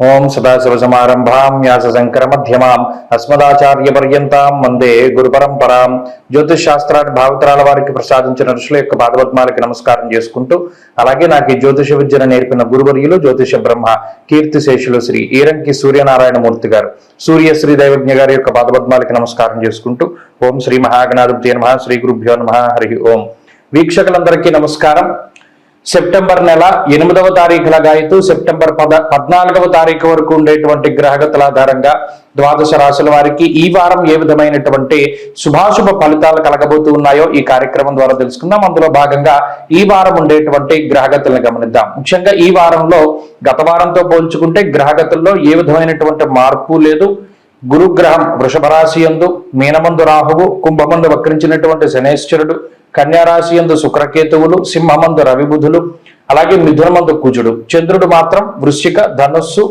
ఓం సదాశివసమారంభాం వ్యాసశంకర మధ్యమాం అస్మదాచార్య పర్యంతాం వందే గురు పరంపరాం. జ్యోతిష్ శాస్త్రాన్ని భావితరాల వారికి ప్రసాదించిన ఋషుల యొక్క పాదపద్మాలకి నమస్కారం చేసుకుంటూ, అలాగే నాకు ఈ జ్యోతిష విద్యను నేర్పిన గురువర్యులు జ్యోతిష బ్రహ్మ కీర్తిశేషులు శ్రీ ఈరంకి సూర్యనారాయణమూర్తి గారు, సూర్యశ్రీ దైవజ్ఞ గారి యొక్క పాదపద్మాలకి నమస్కారం చేసుకుంటూ, ఓం శ్రీ మహాగణాధిపతి నమః, శ్రీ గురుభ్యో నమః, హరి ఓం. వీక్షకులందరికీ నమస్కారం. సెప్టెంబర్ నెల 8వ తారీఖుల గాయతూ సెప్టెంబర్ 14వ తారీఖు వరకు ఉండేటువంటి గ్రహగతుల ఆధారంగా ద్వాదశ రాశుల వారికి ఈ వారం ఏ విధమైనటువంటి శుభాశుభ ఫలితాలు కలగబోతూ ఉన్నాయో ఈ కార్యక్రమం ద్వారా తెలుసుకుందాం. అందులో భాగంగా ఈ వారం ఉండేటువంటి గ్రహగతులను గమనిద్దాం. ముఖ్యంగా ఈ వారంలో గత వారంతో పోల్చుకుంటే గ్రహగతుల్లో ఏ విధమైనటువంటి మార్పు లేదు. గురుగ్రహం వృషభ రాశి యందు, మీనమందు రాహువు, కుంభమందు వక్రించినటువంటి శనేశ్వరుడు, కన్యారాశి యందు శుక్రకేతువులు, సింహమందు రవిబుధులు, అలాగే మిథునమందు కుజుడు, చంద్రుడు మాత్రం వృశ్చిక, ధనుస్సు,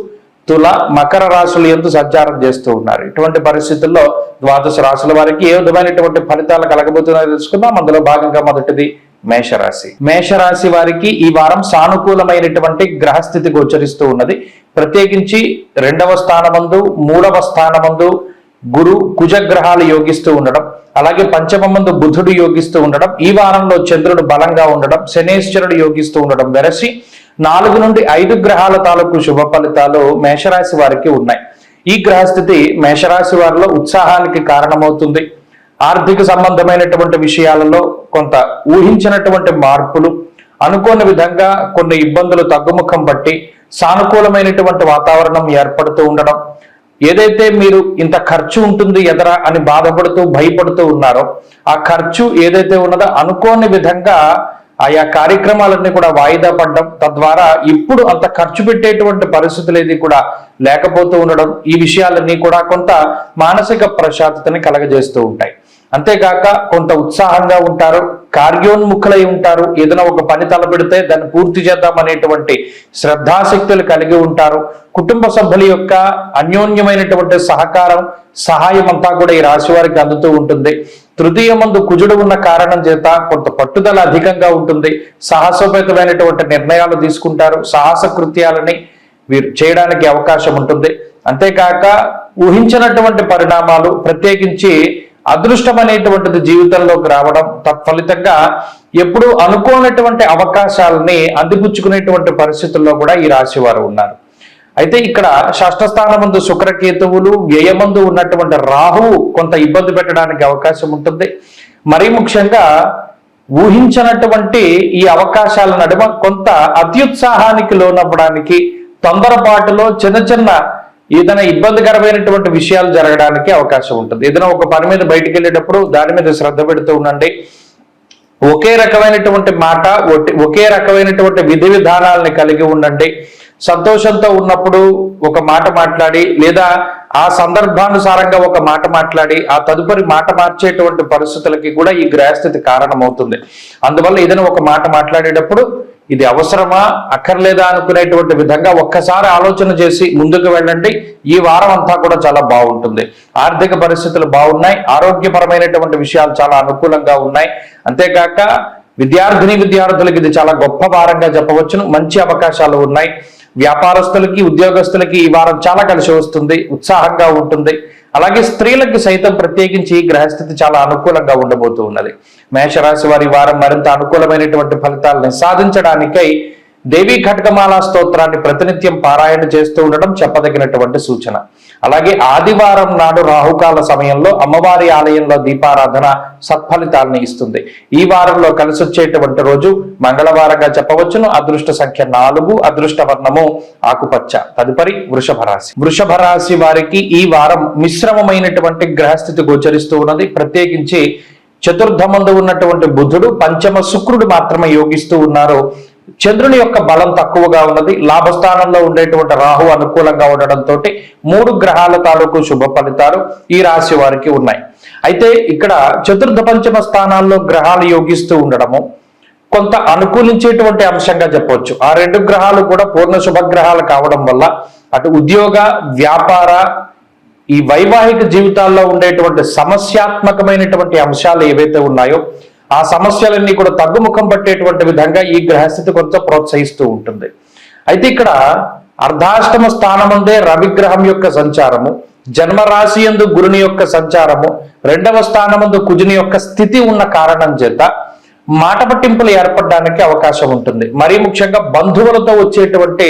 తుల, మకర రాశుల యందు సంచారం చేస్తూ ఉన్నారు. ఇటువంటి పరిస్థితుల్లో ద్వాదశ రాశుల వారికి ఏ విధమైనటువంటి ఫలితాలు కలగబోతున్నాయో తెలుసుకుందాం. అందులో భాగంగా మొదటిది మేషరాశి. మేషరాశి వారికి ఈ వారం సానుకూలమైనటువంటి గ్రహస్థితి గోచరిస్తూ ఉన్నది. ప్రత్యేకించి 2వ స్థానమందు, 3వ స్థానమందు గురు కుజగ్రహాలు యోగిస్తూ ఉండడం, అలాగే పంచమందు బుధుడు యోగిస్తూ ఉండడం, ఈ వారంలో చంద్రుడు బలంగా ఉండడం, శనేశ్వరుడు యోగిస్తూ ఉండడం వెరసి 4 నుండి 5 గ్రహాల తాలూకు శుభ ఫలితాలు మేషరాశి వారికి ఉన్నాయి. ఈ గ్రహస్థితి మేషరాశి వారిలో ఉత్సాహానికి కారణమవుతుంది. ఆర్థిక సంబంధమైనటువంటి విషయాలలో కొంత ఊహించినటువంటి మార్పులు, అనుకోని విధంగా కొన్ని ఇబ్బందులు తగ్గుముఖం పట్టి సానుకూలమైనటువంటి వాతావరణం ఏర్పడుతూ ఉండడం, ఏదైతే మీరు ఇంత ఖర్చు ఉంటుంది ఎదరా అని బాధపడుతూ భయపడుతూ ఉన్నారో ఆ ఖర్చు ఏదైతే ఉన్నదో అనుకోని విధంగా ఆయా కార్యక్రమాలన్నీ కూడా వాయిదా పడడం, తద్వారా ఇప్పుడు అంత ఖర్చు పెట్టేటువంటి పరిస్థితులు ఏది కూడా లేకపోతూ ఉండడం, ఈ విషయాలన్నీ కూడా కొంత మానసిక ప్రశాంతతని కలగజేస్తూ ఉంటాయి. అంతేకాక కొంత ఉత్సాహంగా ఉంటారు, కార్యోన్ముఖులై ఉంటారు. ఏదైనా ఒక పని తలపెడితే దాన్ని పూర్తి చేద్దాం అనేటువంటి శ్రద్ధాశక్తులు కలిగి ఉంటారు. కుటుంబ సభ్యుల యొక్క అన్యోన్యమైనటువంటి సహకారం, సహాయం అంతా కూడా ఈ రాశి వారికి అందుతూ ఉంటుంది. తృతీయమందు కుజుడు ఉన్న కారణం చేత కొంత పట్టుదల అధికంగా ఉంటుంది. సాహసోపేతమైనటువంటి నిర్ణయాలు తీసుకుంటారు. సాహస కృత్యాలని వీరు చేయడానికి అవకాశం ఉంటుంది. అంతేకాక ఊహించినటువంటి పరిణామాలు, ప్రత్యేకించి అదృష్టం అనేటువంటిది జీవితంలోకి రావడం, తత్ఫలితంగా ఎప్పుడూ అనుకోనటువంటి అవకాశాలని అందిపుచ్చుకునేటువంటి పరిస్థితుల్లో కూడా ఈ రాశి వారు ఉన్నారు. అయితే ఇక్కడ షష్ఠస్థానమందు శుక్రకేతువులు, వ్యయమందు ఉన్నటువంటి రాహువు కొంత ఇబ్బంది పెట్టడానికి అవకాశం ఉంటుంది. మరీ ముఖ్యంగా ఊహించినటువంటి ఈ అవకాశాల నడుమ కొంత అత్యుత్సాహానికి లోనవ్వడానికి, తొందరపాటులో చిన్న ఏదైనా ఇబ్బందికరమైనటువంటి విషయాలు జరగడానికి అవకాశం ఉంటుంది. ఏదైనా ఒక పని మీద బయటికి వెళ్ళేటప్పుడు దాని మీద శ్రద్ధ పెడుతూ ఉండండి. ఒకే రకమైనటువంటి మాట, ఒకే రకమైనటువంటి విధి విధానాలని కలిగి ఉండండి. సంతోషంతో ఉన్నప్పుడు ఒక మాట మాట్లాడి, లేదా ఆ సందర్భానుసారంగా ఒక మాట మాట్లాడి ఆ తదుపరి మాట మార్చేటువంటి పరిస్థితులకి కూడా ఈ గ్రహస్థితి కారణమవుతుంది. అందువల్ల ఏదైనా ఒక మాట మాట్లాడేటప్పుడు ఇది అవసరమా అక్కర్లేదా అనుకునేటువంటి విధంగా ఒక్కసారి ఆలోచన చేసి ముందుకు వెళ్ళండి. ఈ వారం అంతా కూడా చాలా బాగుంటుంది. ఆర్థిక పరిస్థితులు బాగున్నాయి. ఆరోగ్యపరమైనటువంటి విషయాలు చాలా అనుకూలంగా ఉన్నాయి. అంతేకాక విద్యార్థులకి ఇది చాలా గొప్ప వారంగా చెప్పవచ్చును. మంచి అవకాశాలు ఉన్నాయి. వ్యాపారస్తులకి, ఉద్యోగస్తులకి ఈ వారం చాలా కలిసి వస్తుంది, ఉత్సాహంగా ఉంటుంది. అలాగే స్త్రీలకు సైతం ప్రత్యేకించి గ్రహస్థితి చాలా అనుకూలంగా ఉండబోతూ ఉన్నది. మేషరాశి వారి వారం మరింత అనుకూలమైనటువంటి ఫలితాలను సాధించడానికై దేవీ ఖడ్గమాల స్తోత్రాన్ని ప్రతినిత్యం పారాయణ చేస్తూ ఉండడం చెప్పదగినటువంటి సూచన. అలాగే ఆదివారం నాడు రాహుకాల సమయంలో అమ్మవారి ఆలయంలో దీపారాధన సత్ఫలితాలను ఇస్తుంది. ఈ వారంలో కలిసి వచ్చేటువంటి రోజు మంగళవారంగా చెప్పవచ్చును. అదృష్ట సంఖ్య 4, అదృష్ట వర్ణము ఆకుపచ్చ. తదుపరి వృషభ రాశి. వృషభ రాశి వారికి ఈ వారం మిశ్రమమైనటువంటి గ్రహస్థితి గోచరిస్తూ ఉన్నది. ప్రత్యేకించి చతుర్థమందు ఉన్నటువంటి బుధుడు, పంచమ శుక్రుడు మాత్రమే యోగిస్తూ ఉన్నారు. చంద్రుని యొక్క బలం తక్కువగా ఉన్నది. లాభస్థానంలో ఉండేటువంటి రాహు అనుకూలంగా ఉండడంతో 3 గ్రహాల తాలూకు శుభ ఫలితాలు ఈ రాశి వారికి ఉన్నాయి. అయితే ఇక్కడ చతుర్థ పంచమ స్థానాల్లో గ్రహాలు యోగిస్తూ ఉండడము కొంత అనుకూలించేటువంటి అంశంగా చెప్పవచ్చు. ఆ 2 గ్రహాలు కూడా పూర్ణ శుభగ్రహాలు కావడం వల్ల అటు ఉద్యోగ, వ్యాపార, ఈ వైవాహిక జీవితాల్లో ఉండేటువంటి సమస్యాత్మకమైనటువంటి అంశాలు ఏవైతే ఉన్నాయో ఆ సమస్యలన్నీ కూడా తగ్గుముఖం పట్టేటువంటి విధంగా ఈ గ్రహస్థితి కొంచెం ప్రోత్సహిస్తూ ఉంటుంది. అయితే ఇక్కడ అర్ధాష్టమ స్థానమందే రవిగ్రహం యొక్క సంచారము, జన్మరాశి యందు గురుని యొక్క సంచారము, రెండవ స్థానమందు కుజుని యొక్క స్థితి ఉన్న కారణం చేత మాట పట్టింపులు ఏర్పడడానికి అవకాశం ఉంటుంది. మరీ ముఖ్యంగా బంధువులతో వచ్చేటువంటి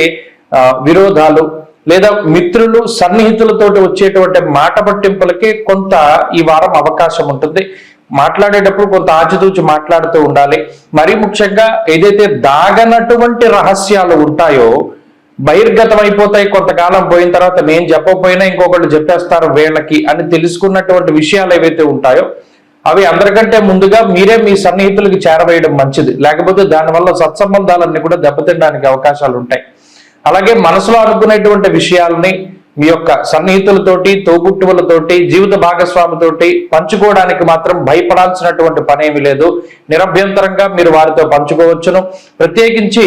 విరోధాలు లేదా మిత్రులు సన్నిహితులతోటి వచ్చేటువంటి మాట పట్టింపులకి కొంత ఈ వారం అవకాశం ఉంటుంది. మాట్లాడేటప్పుడు కొంత ఆచితూచి మాట్లాడుతూ ఉండాలి. మరీ ముఖ్యంగా ఏదైతే దాగనటువంటి రహస్యాలు ఉంటాయో బహిర్గతం అయిపోతాయి. కొంతకాలం పోయిన తర్వాత నేను చెప్పకపోయినా ఇంకొకళ్ళు చెప్పేస్తారు వీళ్ళకి అని తెలుసుకున్నటువంటి విషయాలు ఏవైతే ఉంటాయో అవి అందరికంటే ముందుగా మీరే మీ సన్నిహితులకి చేరవేయడం మంచిది. లేకపోతే దానివల్ల సత్సంబంధాలన్నీ కూడా దెబ్బతినడానికి అవకాశాలు ఉంటాయి. అలాగే మనసులో అనుకునేటువంటి విషయాలని మీ యొక్క సన్నిహితులతోటి, తోబుట్టువులతోటి, జీవిత భాగస్వామితోటి పంచుకోవడానికి మాత్రం భయపడాల్సినటువంటి పనేమి లేదు. నిరభ్యంతరంగా మీరు వారితో పంచుకోవచ్చును. ప్రత్యేకించి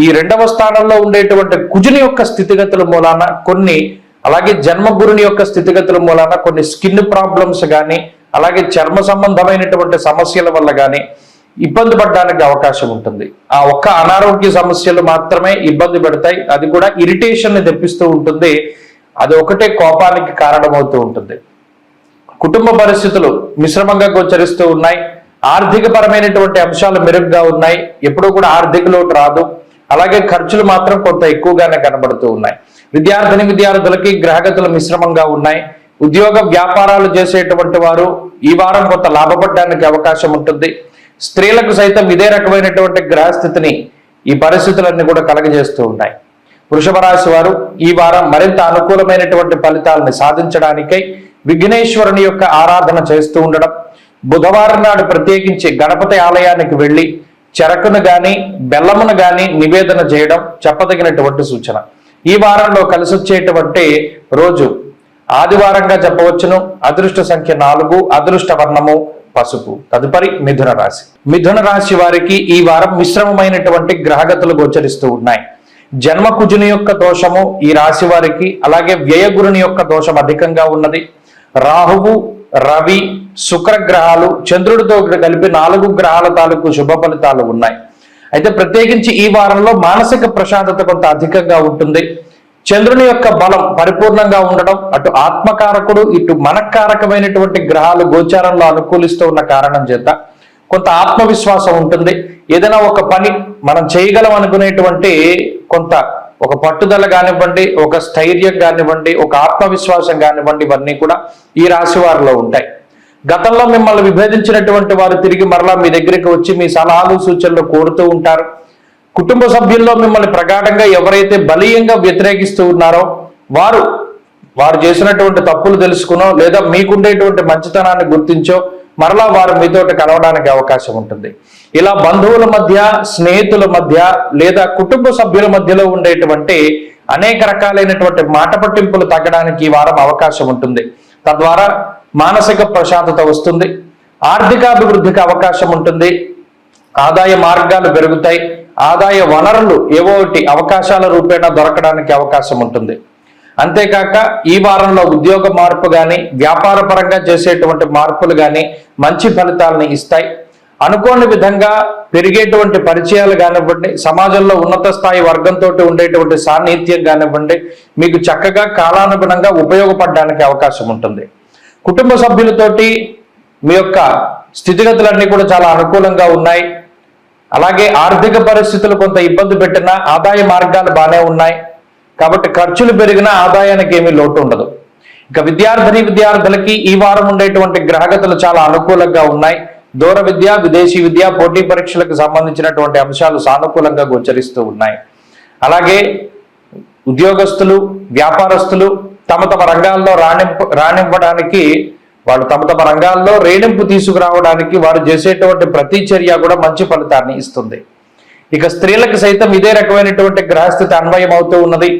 ఈ రెండవ స్థానంలో ఉండేటువంటి కుజుని యొక్క స్థితిగతుల మూలాన కొన్ని, అలాగే జన్మగురుని యొక్క స్థితిగతుల మూలాన కొన్ని స్కిన్ ప్రాబ్లమ్స్ కానీ, అలాగే చర్మ సంబంధమైనటువంటి సమస్యల వల్ల కానీ ఇబ్బంది పడడానికి అవకాశం ఉంటుంది. ఆ ఒక్క అనారోగ్య సమస్యలు మాత్రమే ఇబ్బంది పెడతాయి. అది కూడా ఇరిటేషన్ ని తెప్పిస్తూ ఉంటుంది. అది ఒకటే కోపానికి కారణమవుతూ ఉంటుంది. కుటుంబ పరిస్థితులు మిశ్రమంగా గోచరిస్తూ ఉన్నాయి. ఆర్థిక పరమైనటువంటి అంశాలు మెరుగ్గా ఉన్నాయి. ఎప్పుడూ కూడా ఆర్థిక లోటు రాదు. అలాగే ఖర్చులు మాత్రం కొంత ఎక్కువగానే కనబడుతూ ఉన్నాయి. విద్యార్థులకి గ్రహగతులు మిశ్రమంగా ఉన్నాయి. ఉద్యోగ వ్యాపారాలు చేసేటువంటి వారు ఈ వారం కొంత లాభపడడానికి అవకాశం ఉంటుంది. స్త్రీలకు సైతం ఇదే రకమైనటువంటి గ్రహస్థితిని ఈ పరిస్థితులన్నీ కూడా కలగజేస్తూ ఉన్నాయి. వృషభ రాశి వారు ఈ వారం మరింత అనుకూలమైనటువంటి ఫలితాలను సాధించడానికై విఘ్నేశ్వరుని యొక్క ఆరాధన చేస్తూ ఉండడం, బుధవారం నాడు ప్రత్యేకించి గణపతి ఆలయానికి వెళ్ళి చెరకును గాని బెల్లమును గాని నివేదన చేయడం చెప్పదగినటువంటి సూచన. ఈ వారంలో కలిసి వచ్చేటువంటి రోజు ఆదివారంగా చెప్పవచ్చును. అదృష్ట సంఖ్య 4, అదృష్ట వర్ణము పసుపు. తదుపరి మిథున రాశి. మిథున రాశి వారికి ఈ వారం మిశ్రమమైనటువంటి గ్రహగతులు గోచరిస్తూ ఉన్నాయి. జన్మ కుజుని యొక్క దోషము ఈ రాశి వారికి, అలాగే వ్యయగురుని యొక్క దోషం అధికంగా ఉన్నది. రాహువు, రవి, శుక్ర గ్రహాలు చంద్రుడితో కలిపి 4 గ్రహాల తాలూకు శుభ ఫలితాలు ఉన్నాయి. అయితే ప్రత్యేకించి ఈ వారంలో మానసిక ప్రశాంతత కొంత అధికంగా ఉంటుంది. చంద్రుని యొక్క బలం పరిపూర్ణంగా ఉండడం, అటు ఆత్మకారకుడు ఇటు మనకారకమైనటువంటి గ్రహాలు గోచారంలో అనుకూలిస్తూ ఉన్న కారణం చేత కొంత ఆత్మవిశ్వాసం ఉంటుంది. ఏదైనా ఒక పని మనం చేయగలం అనుకునేటువంటి కొంత ఒక పట్టుదల కానివ్వండి, ఒక స్థైర్యం కానివ్వండి, ఒక ఆత్మవిశ్వాసం కానివ్వండి, ఇవన్నీ కూడా ఈ రాశి వారిలో ఉంటాయి. గతంలో మిమ్మల్ని విభేదించినటువంటి వారు తిరిగి మరలా మీ దగ్గరికి వచ్చి మీ సలహాలు సూచనలు కోరుతూ ఉంటారు. కుటుంబ సభ్యుల్లో మిమ్మల్ని ప్రగాఢంగా ఎవరైతే బలీయంగా వ్యతిరేకిస్తూ ఉన్నారో వారు చేసినటువంటి తప్పులు తెలుసుకునో లేదా మీకుండేటువంటి మంచితనాన్ని గుర్తించో మరలా వారు మీతోటి కలవడానికి అవకాశం ఉంటుంది. ఇలా బంధువుల మధ్య, స్నేహితుల మధ్య లేదా కుటుంబ సభ్యుల మధ్యలో ఉండేటువంటి అనేక రకాలైనటువంటి మాట పట్టింపులు తగ్గడానికి ఈ వారం అవకాశం ఉంటుంది. తద్వారా మానసిక ప్రశాంతత వస్తుంది. ఆర్థికాభివృద్ధికి అవకాశం ఉంటుంది. ఆదాయ మార్గాలు పెరుగుతాయి. ఆదాయ వనరులు ఏవో ఒకటి అవకాశాల రూపేణా దొరకడానికి అవకాశం ఉంటుంది. అంతేకాక ఈ వారంలో ఉద్యోగ మార్పు కానీ, వ్యాపార పరంగా చేసేటువంటి మార్పులు కానీ మంచి ఫలితాలను ఇస్తాయి. అనుకోని విధంగా పెరిగేటువంటి పరిచయాలు కానివ్వండి, సమాజంలో ఉన్నత స్థాయి వర్గంతో ఉండేటువంటి సాన్నిహిత్యం కానివ్వండి, మీకు చక్కగా కాలానుగుణంగా ఉపయోగపడడానికి అవకాశం ఉంటుంది. కుటుంబ సభ్యులతోటి మీ యొక్క స్థితిగతులన్నీ కూడా చాలా అనుకూలంగా ఉన్నాయి. అలాగే ఆర్థిక పరిస్థితులు కొంత ఇబ్బంది పెట్టినా ఆదాయ మార్గాలు బాగానే ఉన్నాయి. కాబట్టి ఖర్చులు పెరిగినా ఆదాయానికి ఏమీ లోటు ఉండదు. ఇక విద్యార్థులకి ఈ వారం ఉండేటువంటి గ్రహగతులు చాలా అనుకూలంగా ఉన్నాయి. దూర విద్య, విదేశీ విద్య, పోటీ పరీక్షలకు సంబంధించినటువంటి అంశాలు సానుకూలంగా గోచరిస్తూ ఉన్నాయి. అలాగే ఉద్యోగస్తులు, వ్యాపారస్తులు తమ రంగాల్లో రాణింపడానికి వాళ్ళు తమ రంగాల్లో రేణింపు తీసుకురావడానికి వారు చేసేటువంటి ప్రతి చర్య కూడా మంచి ఫలితాన్ని ఇస్తుంది. ఇక స్త్రీలకు సైతం ఇదే రకమైనటువంటి గ్రహస్థితి అన్వయం అవుతూ ఉన్నది.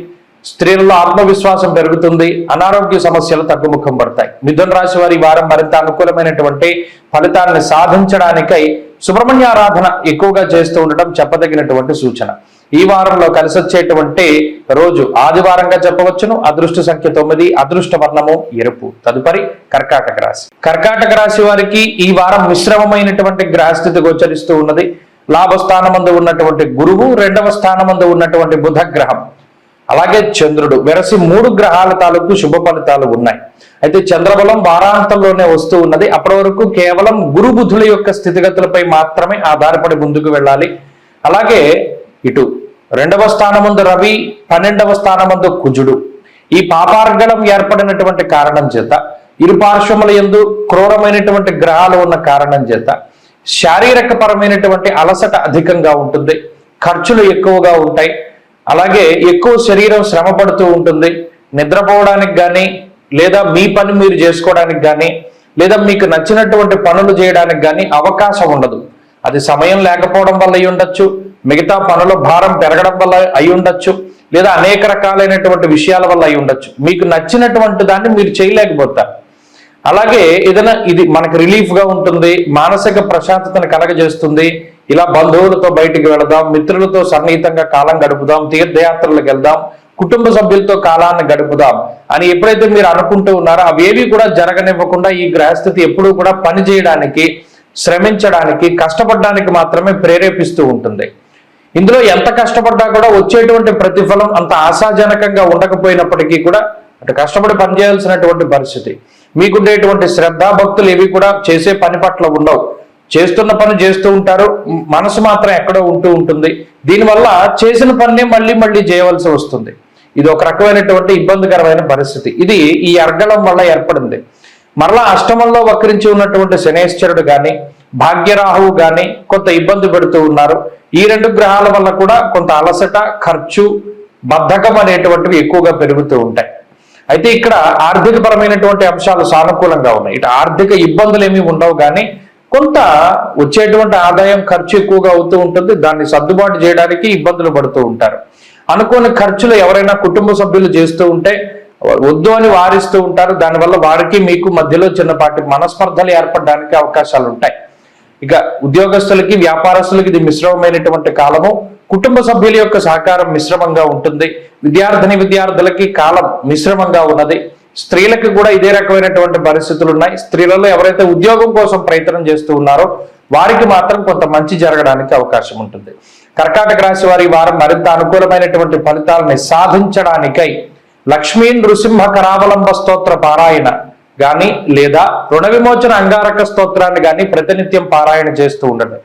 స్త్రీలలో ఆత్మవిశ్వాసం పెరుగుతుంది. అనారోగ్య సమస్యలు తగ్గుముఖం పడతాయి. మిథున రాశి వారి వారం మరింత అనుకూలమైనటువంటి ఫలితాన్ని సాధించడానికై సుబ్రహ్మణ్యారాధన ఎక్కువగా చేస్తూ ఉండటం చెప్పదగినటువంటి సూచన. ఈ వారంలో కలిసి వచ్చేటువంటి రోజు ఆదివారంగా చెప్పవచ్చును. అదృష్ట సంఖ్య 9, అదృష్ట వర్ణము ఎరుపు. తదుపరి కర్కాటక రాశి. కర్కాటక రాశి వారికి ఈ వారం మిశ్రమమైనటువంటి గ్రహస్థితి గోచరిస్తూ ఉన్నది. లాభస్థానమందు ఉన్నటువంటి గురువు, 2వ స్థానమందు ఉన్నటువంటి బుధ గ్రహం అలాగే చంద్రుడు వెరసి 3 గ్రహాల తాలూకు శుభ ఫలితాలు ఉన్నాయి. అయితే చంద్రబలం వారాంతంలోనే వస్తూ ఉన్నది. అప్పటి వరకు కేవలం గురు బుధుల యొక్క స్థితిగతులపై మాత్రమే ఆధారపడి ముందుకు వెళ్ళాలి. అలాగే ఇటు 2వ స్థానమందు రవి, 12వ స్థానమందు కుజుడు, ఈ పాపార్గళం ఏర్పడినటువంటి కారణం చేత, ఇరు పార్శ్వముల యందు క్రూరమైనటువంటి గ్రహాలు ఉన్న కారణం చేత శారీరక పరమైనటువంటి అలసట అధికంగా ఉంటుంది, ఖర్చులు ఎక్కువగా ఉంటాయి. అలాగే ఎక్కువ శరీరం శ్రమ పడుతూ ఉంటుంది. నిద్రపోవడానికి కానీ, లేదా మీ పని మీరు చేసుకోవడానికి కానీ, లేదా మీకు నచ్చినటువంటి పనులు చేయడానికి కానీ అవకాశం ఉండదు. అది సమయం లేకపోవడం వల్ల అయి ఉండొచ్చు, మిగతా పనుల భారం పెరగడం వల్ల అయి ఉండొచ్చు, లేదా అనేక రకాలైనటువంటి విషయాల వల్ల అయి ఉండొచ్చు. మీకు నచ్చినటువంటి దాన్ని మీరు చేయలేకపోతారు. అలాగే ఏదైనా ఇది మనకు రిలీఫ్గా ఉంటుంది, మానసిక ప్రశాంతతను కలగజేస్తుంది. ఇలా బంధువులతో బయటికి వెళదాం, మిత్రులతో సన్నిహితంగా కాలం గడుపుదాం, తీర్థయాత్రలకు వెళ్దాం, కుటుంబ సభ్యులతో కాలాన్ని గడుపుదాం అని ఎప్పుడైతే మీరు అనుకుంటూ ఉన్నారో అవేవి కూడా జరగనివ్వకుండా ఈ గ్రహస్థితి ఎప్పుడూ కూడా పని చేయడానికి, శ్రమించడానికి, కష్టపడడానికి మాత్రమే ప్రేరేపిస్తూ ఉంటుంది. ఇందులో ఎంత కష్టపడ్డా కూడా వచ్చేటువంటి ప్రతిఫలం అంత ఆశాజనకంగా ఉండకపోయినప్పటికీ కూడా అటు కష్టపడి పనిచేయాల్సినటువంటి పరిస్థితి. మీకుండేటువంటి శ్రద్ధ భక్తులు ఏవి కూడా చేసే పని పట్ల ఉండవు. చేస్తున్న పని చేస్తూ ఉంటారు, మనసు మాత్రం ఎక్కడో ఉంటూ ఉంటుంది. దీనివల్ల చేసిన పనిని మళ్ళీ మళ్ళీ చేయవలసి వస్తుంది. ఇది ఒక రకమైనటువంటి ఇబ్బందికరమైన పరిస్థితి. ఇది ఈ అర్గళం వల్ల ఏర్పడింది. మరలా అష్టమంలో వక్రించి ఉన్నటువంటి శనేశ్వరుడు కానీ, భాగ్యరాహువు కానీ కొంత ఇబ్బంది పెడుతూ ఉన్నారు. ఈ 2 గ్రహాల వల్ల కూడా కొంత అలసట, ఖర్చు, బద్ధకం అనేటువంటివి ఎక్కువగా పెరుగుతూ ఉంటాయి. అయితే ఇక్కడ ఆర్థిక పరమైనటువంటి అంశాలు సానుకూలంగా ఉన్నాయి. ఇటు ఆర్థిక ఇబ్బందులు ఏమీ ఉండవు, కానీ కొంత వచ్చేటువంటి ఆదాయం ఖర్చు ఎక్కువగా అవుతూ ఉంటుంది. దాన్ని సర్దుబాటు చేయడానికి ఇబ్బందులు పడుతూ ఉంటారు. అనుకోని ఖర్చులు ఎవరైనా కుటుంబ సభ్యులు చేస్తూ ఉంటే వద్దు అని వారిస్తూ ఉంటారు. దానివల్ల వారికి మీకు మధ్యలో చిన్నపాటి మనస్పర్ధలు ఏర్పడడానికి అవకాశాలు ఉంటాయి. ఇక ఉద్యోగస్తులకి, వ్యాపారస్తులకి ఇది మిశ్రమమైనటువంటి కాలము. కుటుంబ సభ్యుల యొక్క సహకారం మిశ్రమంగా ఉంటుంది. విద్యార్థులకి కాలం మిశ్రమంగా ఉన్నది. స్త్రీలకు కూడా ఇదే రకమైనటువంటి పరిస్థితులు ఉన్నాయి. స్త్రీలలో ఎవరైతే ఉద్యోగం కోసం ప్రయత్నం చేస్తూ ఉన్నారో వారికి మాత్రం కొంత మంచి జరగడానికి అవకాశం ఉంటుంది. కర్కాటక రాశి వారి వారం మరింత అనుకూలమైనటువంటి ఫలితాలని సాధించడానికై లక్ష్మీ నృసింహ కరావలంబ స్తోత్ర పారాయణ గాని, లేదా రుణ విమోచన అంగారక స్తోత్రాన్ని గాని ప్రతినిత్యం పారాయణ చేస్తూ ఉండండి.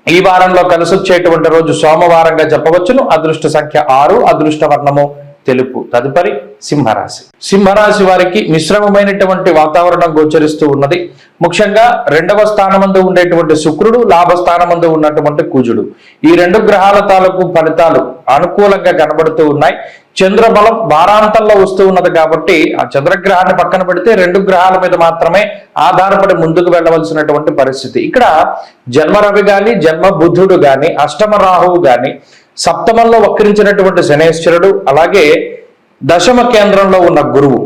ఈ వారంలో కలిసి వచ్చేటువంటి రోజు సోమవారంగా చెప్పవచ్చును. అదృష్ట సంఖ్య 6, అదృష్ట వర్ణము తెలుపు. తదుపరి సింహరాశి. సింహరాశి వారికి మిశ్రమమైనటువంటి వాతావరణం గోచరిస్తూ ఉన్నది. ముఖ్యంగా 2వ స్థానమందు ఉండేటువంటి శుక్రుడు, లాభస్థానమందు ఉన్నటువంటి కుజుడు, ఈ 2 గ్రహాల తాలూకు ఫలితాలు అనుకూలంగా కనబడుతూ ఉన్నాయి. చంద్రబలం వారాంతంలో వస్తూ ఉన్నది కాబట్టి ఆ చంద్రగ్రహాన్ని పక్కన పెడితే 2 గ్రహాల మీద మాత్రమే ఆధారపడి ముందుకు వెళ్ళవలసినటువంటి పరిస్థితి. ఇక్కడ జన్మ రవి గాని, జన్మ బుధుడు గాని, అష్టమ రాహువు గాని, సప్తమంలో వక్రించినటువంటి శనేశ్వరుడు, అలాగే దశమ కేంద్రంలో ఉన్న గురువు,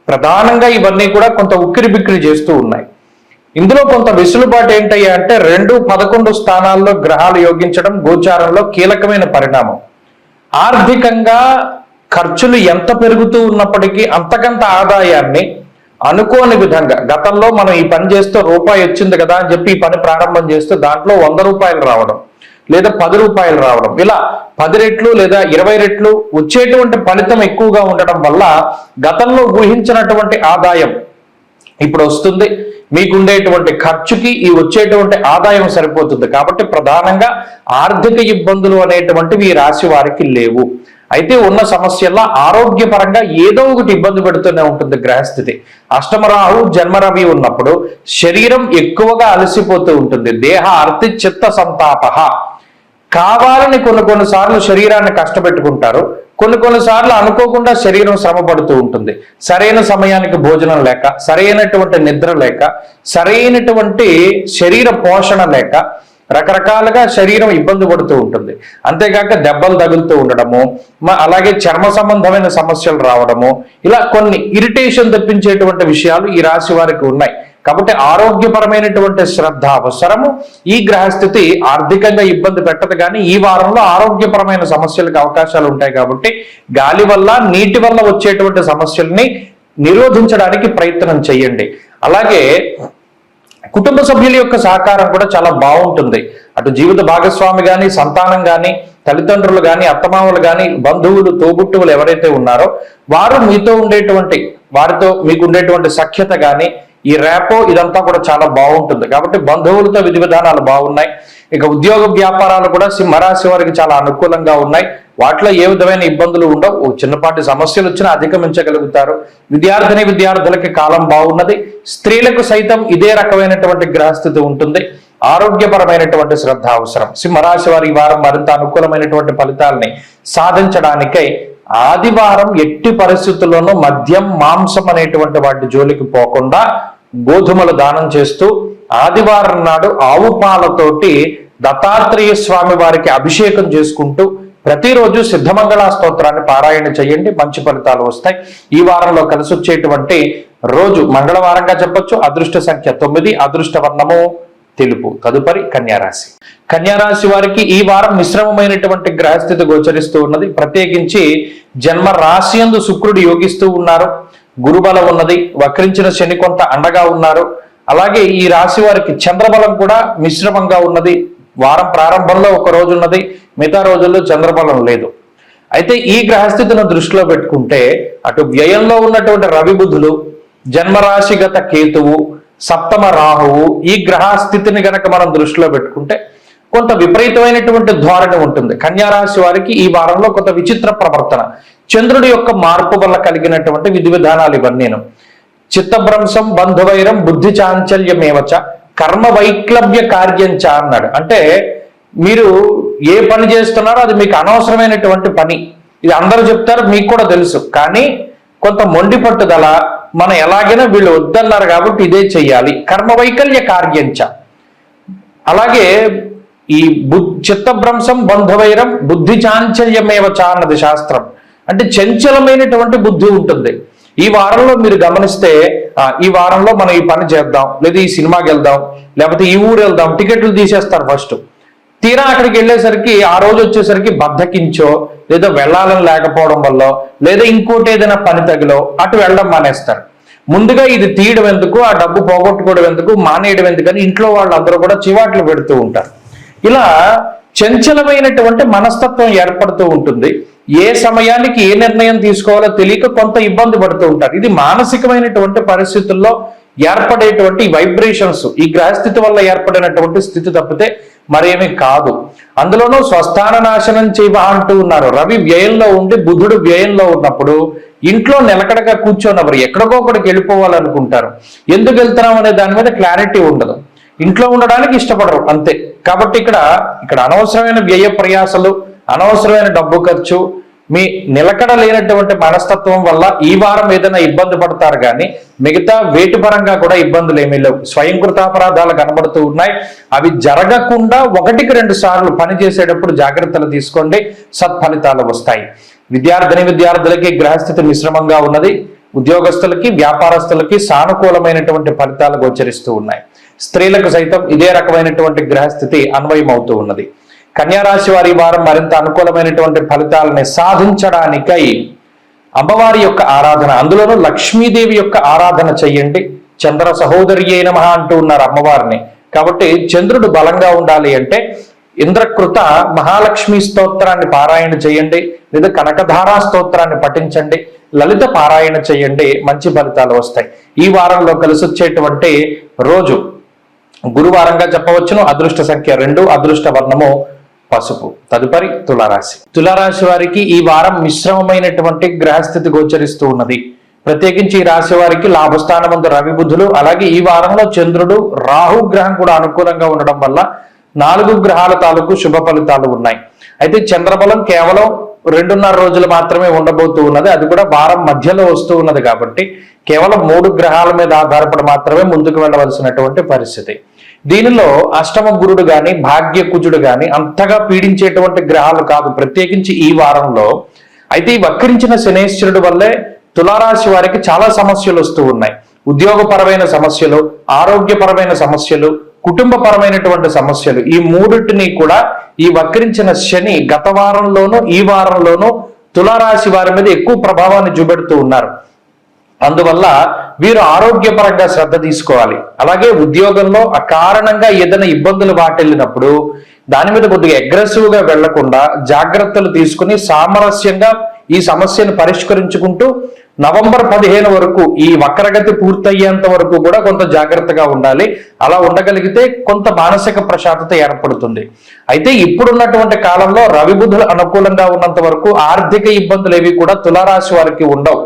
ప్రధానంగా ఇవన్నీ కూడా కొంత ఉక్కిరి బిక్కిరి చేస్తూ ఉన్నాయి. ఇందులో కొంత వెసులుబాటు ఏంటయ్యా అంటే 2, 11 స్థానాల్లో గ్రహాలు యోగించడం గోచారంలో కీలకమైన పరిణామం. ఆర్థికంగా ఖర్చులు ఎంత పెరుగుతూ ఉన్నప్పటికీ అంతకంత ఆదాయాన్ని అనుకోని విధంగా, గతంలో మనం ఈ పని చేస్తే రూపాయి వచ్చింది కదా అని చెప్పి ఈ పని ప్రారంభం చేస్తే దాంట్లో 100 రూపాయలు రావడం, లేదా 10 రూపాయలు రావడం, ఇలా 10 రెట్లు లేదా 20 రెట్లు వచ్చేటువంటి ఫలితం ఎక్కువగా ఉండడం వల్ల గతంలో ఊహించినటువంటి ఆదాయం ఇప్పుడు వస్తుంది. మీకుండేటువంటి ఖర్చుకి ఈ వచ్చేటువంటి ఆదాయం సరిపోతుంది. కాబట్టి ప్రధానంగా ఆర్థిక ఇబ్బందులు అనేటువంటివి ఈ రాశి వారికి లేవు. అయితే ఉన్న సమస్యల్లో ఆరోగ్యపరంగా ఏదో ఒకటి ఇబ్బంది పెడుతూనే ఉంటుంది గ్రహస్థితి. అష్టమరాహు, జన్మరవి ఉన్నప్పుడు శరీరం ఎక్కువగా అలసిపోతూ ఉంటుంది. దేహ అర్థి చిత్త సంతాప. కావాలని కొన్నిసార్లు శరీరాన్ని కష్టపెట్టుకుంటారు, కొన్నిసార్లు అనుకోకుండా శరీరం శ్రమ పడుతూ ఉంటుంది. సరైన సమయానికి భోజనం లేక, సరైనటువంటి నిద్ర లేక, సరైనటువంటి శరీర పోషణ లేక రకరకాలుగా శరీరం ఇబ్బంది పడుతూ ఉంటుంది. అంతేకాక దెబ్బలు తగులుతూ ఉండడము, అలాగే చర్మ సంబంధమైన సమస్యలు రావడము, ఇలా కొన్ని ఇరిటేషన్ తెప్పించేటువంటి విషయాలు ఈ రాశి వారికి ఉన్నాయి. కాబట్టి ఆరోగ్యపరమైనటువంటి శ్రద్ధ అవసరము. ఈ గ్రహస్థితి ఆర్థికంగా ఇబ్బంది పెట్టదు, కానీ ఈ వారంలో ఆరోగ్యపరమైన సమస్యలకు అవకాశాలు ఉంటాయి. కాబట్టి గాలి వల్ల, నీటి వల్ల వచ్చేటువంటి సమస్యల్ని నిరోధించడానికి ప్రయత్నం చేయండి. అలాగే కుటుంబ సభ్యుల యొక్క సహకారం కూడా చాలా బాగుంటుంది. అటు జీవిత భాగస్వామి కానీ, సంతానం కానీ, తల్లిదండ్రులు కానీ, అత్తమామలు కానీ, బంధువులు, తోబుట్టువులు ఎవరైతే ఉన్నారో వారు మీతో ఉండేటువంటి వారితో మీకు ఉండేటువంటి సఖ్యత కానీ, ఈ రేపో ఇదంతా కూడా చాలా బాగుంటుంది. కాబట్టి బంధువులతో విధి విధానాలు బాగున్నాయి. ఇక ఉద్యోగ వ్యాపారాలు కూడా సింహరాశి వారికి చాలా అనుకూలంగా ఉన్నాయి. వాటిలో ఏ విధమైన ఇబ్బందులు ఉండవు. చిన్నపాటి సమస్యలు వచ్చినా అధిగమించగలుగుతారు. విద్యార్థులకి కాలం బాగున్నది. స్త్రీలకు సైతం ఇదే రకమైనటువంటి గ్రహస్థితి ఉంటుంది. ఆరోగ్యపరమైనటువంటి శ్రద్ధ అవసరం. సింహరాశి వారి వారం మరింత అనుకూలమైనటువంటి ఫలితాలని సాధించడానికై ఆదివారం ఎట్టి పరిస్థితుల్లోనూ మద్యం, మాంసం అనేటువంటి వాటి జోలికి పోకుండా గోధుమలు దానం చేస్తూ ఆదివారం నాడు ఆవు పాలతోటి దత్తాత్రేయ స్వామి వారికి అభిషేకం చేసుకుంటూ ప్రతిరోజు సిద్ధమంగళ స్తోత్రాన్ని పారాయణ చేయండి. మంచి ఫలితాలు వస్తాయి. ఈ వారంలో కలిసి వచ్చేటువంటి రోజు మంగళవారంగా చెప్పొచ్చు. అదృష్ట సంఖ్య 9, అదృష్ట వర్ణము తెలుపు. తదుపరి కన్యారాశి. కన్యారాశి వారికి ఈ వారం మిశ్రమమైనటువంటి గ్రహస్థితి గోచరిస్తూ ఉన్నది. ప్రత్యేకించి జన్మ రాశి యందు శుక్రుడు యోగిస్తూ ఉన్నారు. గురుబలం ఉన్నది. వక్రించిన శని కొంత అండగా ఉన్నారు. అలాగే ఈ రాశి వారికి చంద్రబలం కూడా మిశ్రమంగా ఉన్నది. వారం ప్రారంభంలో ఒక రోజు ఉన్నది, మిగతా రోజుల్లో చంద్రబలం లేదు. అయితే ఈ గ్రహస్థితిని దృష్టిలో పెట్టుకుంటే అటు వ్యయంలో ఉన్నటువంటి రవి బుధులు, జన్మరాశిగత కేతువు, సప్తమ రాహువు, ఈ గ్రహస్థితిని గనక మనం దృష్టిలో పెట్టుకుంటే కొంత విపరీతమైనటువంటి ధోరణి ఉంటుంది. కన్యారాశి వారికి ఈ వారంలో కొంత విచిత్ర ప్రవర్తన, చంద్రుడి యొక్క మార్పు వల్ల కలిగినటువంటి విధి విధానాలు ఇవన్నీను. చిత్తభ్రంశం, బంధువైరం, బుద్ధి చాంచల్యమేవచ, కర్మ వైక్లభ్య కార్యంచ అన్నాడు. అంటే మీరు ఏ పని చేస్తున్నారో అది మీకు అనవసరమైనటువంటి పని. ఇది అందరూ చెప్తారు, మీకు కూడా తెలుసు. కానీ కొంత మొండి పట్టుదల, మనం ఎలాగైనా వీళ్ళు వద్దన్నారు కాబట్టి ఇదే చెయ్యాలి. కర్మ వైకల్య కార్యంచ. అలాగే ఈ చిత్తభ్రంశం, బంధువైరం, బుద్ధి చాంచల్యమేవచ అన్నది శాస్త్రం. అంటే చంచలమైనటువంటి బుద్ధి ఉంటుంది. ఈ వారంలో మీరు గమనిస్తే ఈ వారంలో మనం ఈ పని చేద్దాం, లేదా ఈ సినిమాకి వెళ్దాం, లేకపోతే ఈ ఊరు వెళ్దాం, టికెట్లు తీసేస్తారు ఫస్ట్. తీరా అక్కడికి వెళ్ళేసరికి ఆ రోజు వచ్చేసరికి బద్ధకించో, లేదా వెళ్ళాలని లేకపోవడం వల్ల, లేదా ఇంకోటి ఏదైనా పని తగిలో అటు వెళ్ళడం మానేస్తారు. ముందుగా ఇది తీయడం ఎందుకు, ఆ డబ్బు పోగొట్టుకోవడం ఎందుకు, మానేయడం ఎందుకని ఇంట్లో వాళ్ళందరూ కూడా చివాట్లు పెడుతూ ఉంటారు. ఇలా చంచలమైనటువంటి మనస్తత్వం ఏర్పడుతూ ఉంటుంది. ఏ సమయానికి ఏ నిర్ణయం తీసుకోవాలో తెలియక కొంత ఇబ్బంది పడుతూ ఉంటారు. ఇది మానసికమైనటువంటి పరిస్థితుల్లో ఏర్పడేటువంటి వైబ్రేషన్స్, ఈ గ్రహస్థితి వల్ల ఏర్పడినటువంటి స్థితి తప్పితే మరేమీ కాదు. అందులోనూ స్వస్థాన నాశనం చేయవ అంటూ ఉన్నారు. రవి వ్యయంలో ఉండి బుధుడు వ్యయంలో ఉన్నప్పుడు ఇంట్లో నిలకడగా కూర్చోనవరు, ఎక్కడికోక్కడికి వెళ్ళిపోవాలనుకుంటారు. ఎందుకు వెళ్తున్నాం అనే దాని మీద క్లారిటీ ఉండదు. ఇంట్లో ఉండడానికి ఇష్టపడరు, అంతే. కాబట్టి ఇక్కడ అనవసరమైన వ్యయ ప్రయాసలు, అనవసరమైన డబ్బు ఖర్చు, మీ నిలకడ లేనటువంటి మనస్తత్వం వల్ల ఈ వారం ఏదైనా ఇబ్బంది పడతారు. కానీ మిగతా వేటి పరంగా కూడా ఇబ్బందులు ఏమీ లేవు. స్వయంకృతాపరాధాలు కనబడుతూ ఉన్నాయి. అవి జరగకుండా 1-2 సార్లు పని చేసేటప్పుడు జాగ్రత్తలు తీసుకోండి, సత్ఫలితాలు వస్తాయి. విద్యార్థులకి గ్రహస్థితి మిశ్రమంగా ఉన్నది. ఉద్యోగస్తులకి, వ్యాపారస్తులకి సానుకూలమైనటువంటి ఫలితాలు గోచరిస్తూ ఉన్నాయి. స్త్రీలకు సైతం ఇదే రకమైనటువంటి గ్రహస్థితి అన్వయం అవుతూ ఉన్నది. కన్యారాశి వారి వారం మరింత అనుకూలమైనటువంటి ఫలితాలని సాధించడానికై అమ్మవారి యొక్క ఆరాధన, అందులోనూ లక్ష్మీదేవి యొక్క ఆరాధన చెయ్యండి. చంద్ర సహోదరియే నమః అంటూ ఉన్నారు అమ్మవారిని. కాబట్టి చంద్రుడు బలంగా ఉండాలి అంటే ఇంద్రకృత మహాలక్ష్మి స్తోత్రాన్ని పారాయణ చేయండి, లేదా కనకధారా స్తోత్రాన్ని పఠించండి, లలిత పారాయణ చేయండి. మంచి ఫలితాలు వస్తాయి. ఈ వారంలో కలిసి వచ్చేటువంటి రోజు గురువారంగా చెప్పవచ్చును. అదృష్ట సంఖ్య 2, అదృష్ట వర్ణము పసుపు. తదుపరి తులారాశి. తులారాశి వారికి ఈ వారం మిశ్రమమైనటువంటి గ్రహస్థితి గోచరిస్తూ ఉన్నది. ప్రత్యేకించి ఈ రాశి వారికి లాభస్థానమందు రవి బుధులు, అలాగే ఈ వారంలో చంద్రుడు, రాహు గ్రహం కూడా అనుకూలంగా ఉండడం వల్ల 4 గ్రహాల తాలూకు శుభ ఫలితాలు ఉన్నాయి. అయితే చంద్రబలం కేవలం 2.5 రోజులు మాత్రమే ఉండబోతూ ఉన్నది. అది కూడా వారం మధ్యలో వస్తూ ఉన్నది. కాబట్టి కేవలం 3 గ్రహాల మీద ఆధారపడి మాత్రమే ముందుకు వెళ్ళవలసినటువంటి పరిస్థితి. దీనిలో అష్టమ గురుడు గాని, భాగ్య కుజుడు గాని అంతగా పీడించేటువంటి గ్రహాలు కాదు, ప్రత్యేకించి ఈ వారంలో. అయితే ఈ వక్రించిన శనేశ్వరుడు వల్లే తులారాశి వారికి చాలా సమస్యలు వస్తూ ఉన్నాయి. ఉద్యోగపరమైన సమస్యలు, ఆరోగ్యపరమైన సమస్యలు, కుటుంబపరమైనటువంటి సమస్యలు, ఈ మూడింటిని కూడా ఈ వక్రించిన శని గత వారంలోనూ ఈ వారంలోనూ తులారాశి వారి మీద ఎక్కువ ప్రభావాన్ని చూపెడుతూ ఉన్నారు. అందువల్ల వీరు ఆరోగ్యపరంగా శ్రద్ధ తీసుకోవాలి. అలాగే ఉద్యోగంలో అకారణంగా ఏదైనా ఇబ్బందులు వాటిల్లినప్పుడు దాని మీద కొద్దిగా అగ్రెసివ్ గా వెళ్లకుండా జాగ్రత్తలు తీసుకుని సామరస్యంగా ఈ సమస్యను పరిష్కరించుకుంటూ నవంబర్ 15 వరకు ఈ వక్రగతి పూర్తయ్యేంత వరకు కూడా కొంత జాగ్రత్తగా ఉండాలి. అలా ఉండగలిగితే కొంత మానసిక ప్రశాంతత ఏర్పడుతుంది. అయితే ఇప్పుడున్నటువంటి కాలంలో రవి బుధులు అనుకూలంగా ఉన్నంత వరకు ఆర్థిక ఇబ్బందులు ఏవి కూడా తులారాశి వారికి ఉండవు.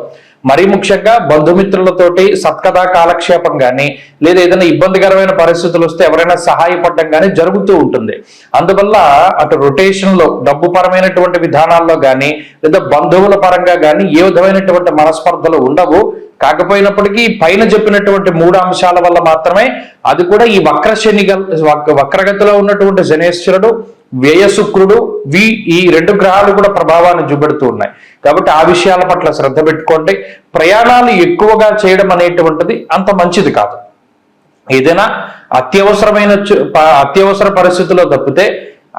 మరీ ముఖ్యంగా బంధుమిత్రులతోటి సత్కథా కాలక్షేపం కానీ లేదా ఏదైనా ఇబ్బందికరమైన పరిస్థితులు వస్తే ఎవరైనా సహాయపడడం కానీ జరుగుతూ ఉంటుంది. అందువల్ల అటు రొటేషన్ లో డబ్బు పరమైనటువంటి విధానాల్లో కానీ లేదా బంధువుల పరంగా కానీ ఏ విధమైనటువంటి మనస్పర్ధలు ఉండవు. కాకపోయినప్పటికీ పైన చెప్పినటువంటి 3 అంశాల వల్ల మాత్రమే, అది కూడా ఈ వక్రగతిలో ఉన్నటువంటి శనేశ్వరుడు, వ్యయ శుక్రుడు, ఈ 2 గ్రహాలు కూడా ప్రభావాన్ని చూపెడుతూ ఉన్నాయి. కాబట్టి ఆ విషయాల పట్ల శ్రద్ధ పెట్టుకోండి. ప్రయాణాలు ఎక్కువగా చేయడం అనేటువంటిది అంత మంచిది కాదు. ఏదైనా అత్యవసర పరిస్థితుల్లో తప్పితే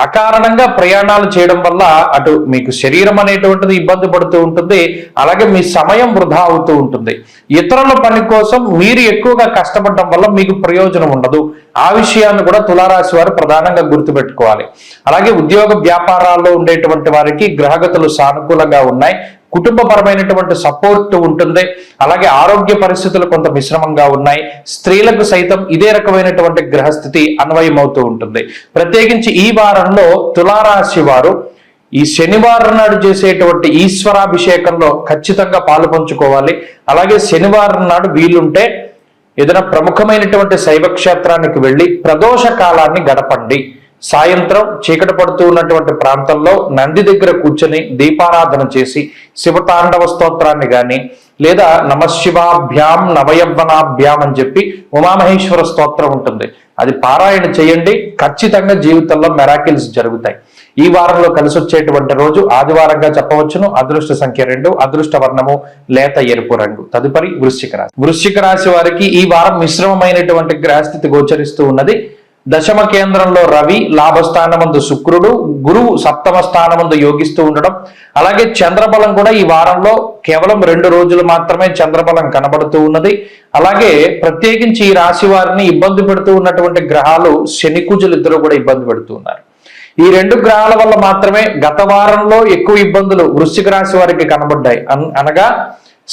అకారణంగా ప్రయాణాలు చేయడం వల్ల అటు మీకు శరీరం అనేటువంటిది ఇబ్బంది పడుతూ ఉంటుంది, అలాగే మీ సమయం వృధా అవుతూ ఉంటుంది. ఇతరుల పని కోసం మీరు ఎక్కువగా కష్టపడడం వల్ల మీకు ప్రయోజనం ఉండదు. ఆ విషయాన్ని కూడా తులారాశి వారు ప్రధానంగా గుర్తుపెట్టుకోవాలి. అలాగే ఉద్యోగ వ్యాపారాల్లో ఉండేటువంటి వారికి గ్రహగతులు సానుకూలంగా ఉన్నాయి. కుటుంబపరమైనటువంటి సపోర్ట్ ఉంటుంది. అలాగే ఆరోగ్య పరిస్థితులు కొంత మిశ్రమంగా ఉన్నాయి. స్త్రీలకు సైతం ఇదే రకమైనటువంటి గ్రహస్థితి అన్వయమవుతూ ఉంటుంది. ప్రత్యేకించి ఈ వారంలో తులారాశి వారు ఈ శనివారం నాడు చేసేటువంటి ఈశ్వరాభిషేకంలో ఖచ్చితంగా పాలు పంచుకోవాలి. అలాగే శనివారం నాడు వీలుంటే ఏదైనా ప్రముఖమైనటువంటి శైవ క్షేత్రానికి వెళ్ళి ప్రదోష కాలాన్ని గడపండి. సాయంత్రం చీకటి పడుతూ ఉన్నటువంటి ప్రాంతంలో నంది దగ్గర కూర్చొని దీపారాధన చేసి శివతాండవ స్తోత్రాన్ని కానీ లేదా నమశివాభ్యాం నవయవ్వనాభ్యాం అని చెప్పి ఉమామహేశ్వర స్తోత్రం ఉంటుంది, అది పారాయణ చేయండి. ఖచ్చితంగా జీవితంలో మెరాకిల్స్ జరుగుతాయి. ఈ వారంలో కలిసి వచ్చేటువంటి రోజు ఆదివారంగా చెప్పవచ్చును. అదృష్ట సంఖ్య 2, అదృష్ట వర్ణము లేత ఎరుపు రంగు. తదుపరి వృశ్చిక రాశి. వృశ్చిక రాశి వారికి ఈ వారం మిశ్రమమైనటువంటి గ్రహస్థితి గోచరిస్తూ ఉన్నది. దశమ కేంద్రంలో రవి, లాభస్థానమందు శుక్రుడు, గురువు సప్తమ స్థానమందు యోగిస్తూ ఉండడం, అలాగే చంద్రబలం కూడా ఈ వారంలో కేవలం 2 రోజులు మాత్రమే చంద్రబలం కనబడుతూ ఉన్నది. అలాగే ప్రత్యేకించి ఈ రాశి వారిని ఇబ్బంది పెడుతూ ఉన్నటువంటి గ్రహాలు శని, కుజులు ఇద్దరు కూడా ఇబ్బంది పెడుతూ ఉన్నారు. ఈ 2 గ్రహాల వల్ల మాత్రమే గత వారంలో ఎక్కువ ఇబ్బందులు వృశ్చిక రాశి వారికి కనబడ్డాయి. అనగా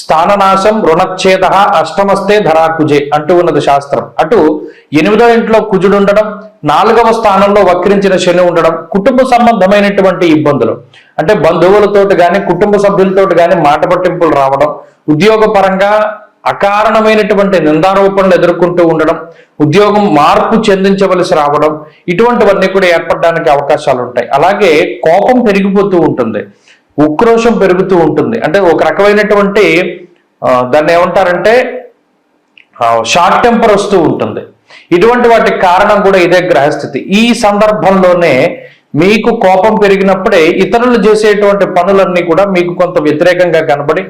స్థాననాశం, రుణచ్ఛేద, అష్టమస్తే ధరాకుజే అంటూ ఉన్నది శాస్త్రం. అటు 8వ ఇంట్లో కుజుడు ఉండడం, 4వ స్థానంలో వక్రించిన శని ఉండడం, కుటుంబ సంబంధమైనటువంటి ఇబ్బందులు అంటే బంధువులతోటి కానీ కుటుంబ సభ్యులతోటి కానీ మాట పట్టింపులు రావడం, ఉద్యోగ పరంగా అకారణమైనటువంటి నిందారోపణలు ఎదుర్కొంటూ ఉండడం, ఉద్యోగం మార్పు చెందించవలసి రావడం, ఇటువంటివన్నీ కూడా ఏర్పడడానికి అవకాశాలు ఉంటాయి. అలాగే కోపం పెరిగిపోతూ ఉంటుంది, ఉక్రోషం పెరుగుతూ ఉంటుంది. అంటే ఒక రకమైనటువంటి దాన్ని ఏమంటారంటే షార్ట్ టెంపర్ వస్తూ ఉంటుంది. ఇటువంటి వాటికి కారణం కూడా ఇదే గ్రహస్థితి. ఈ సందర్భంలోనే మీకు కోపం పెరిగినప్పుడే ఇతరులు చేసేటువంటి పనులన్నీ కూడా మీకు కొంత వ్యతిరేకంగా కనబడి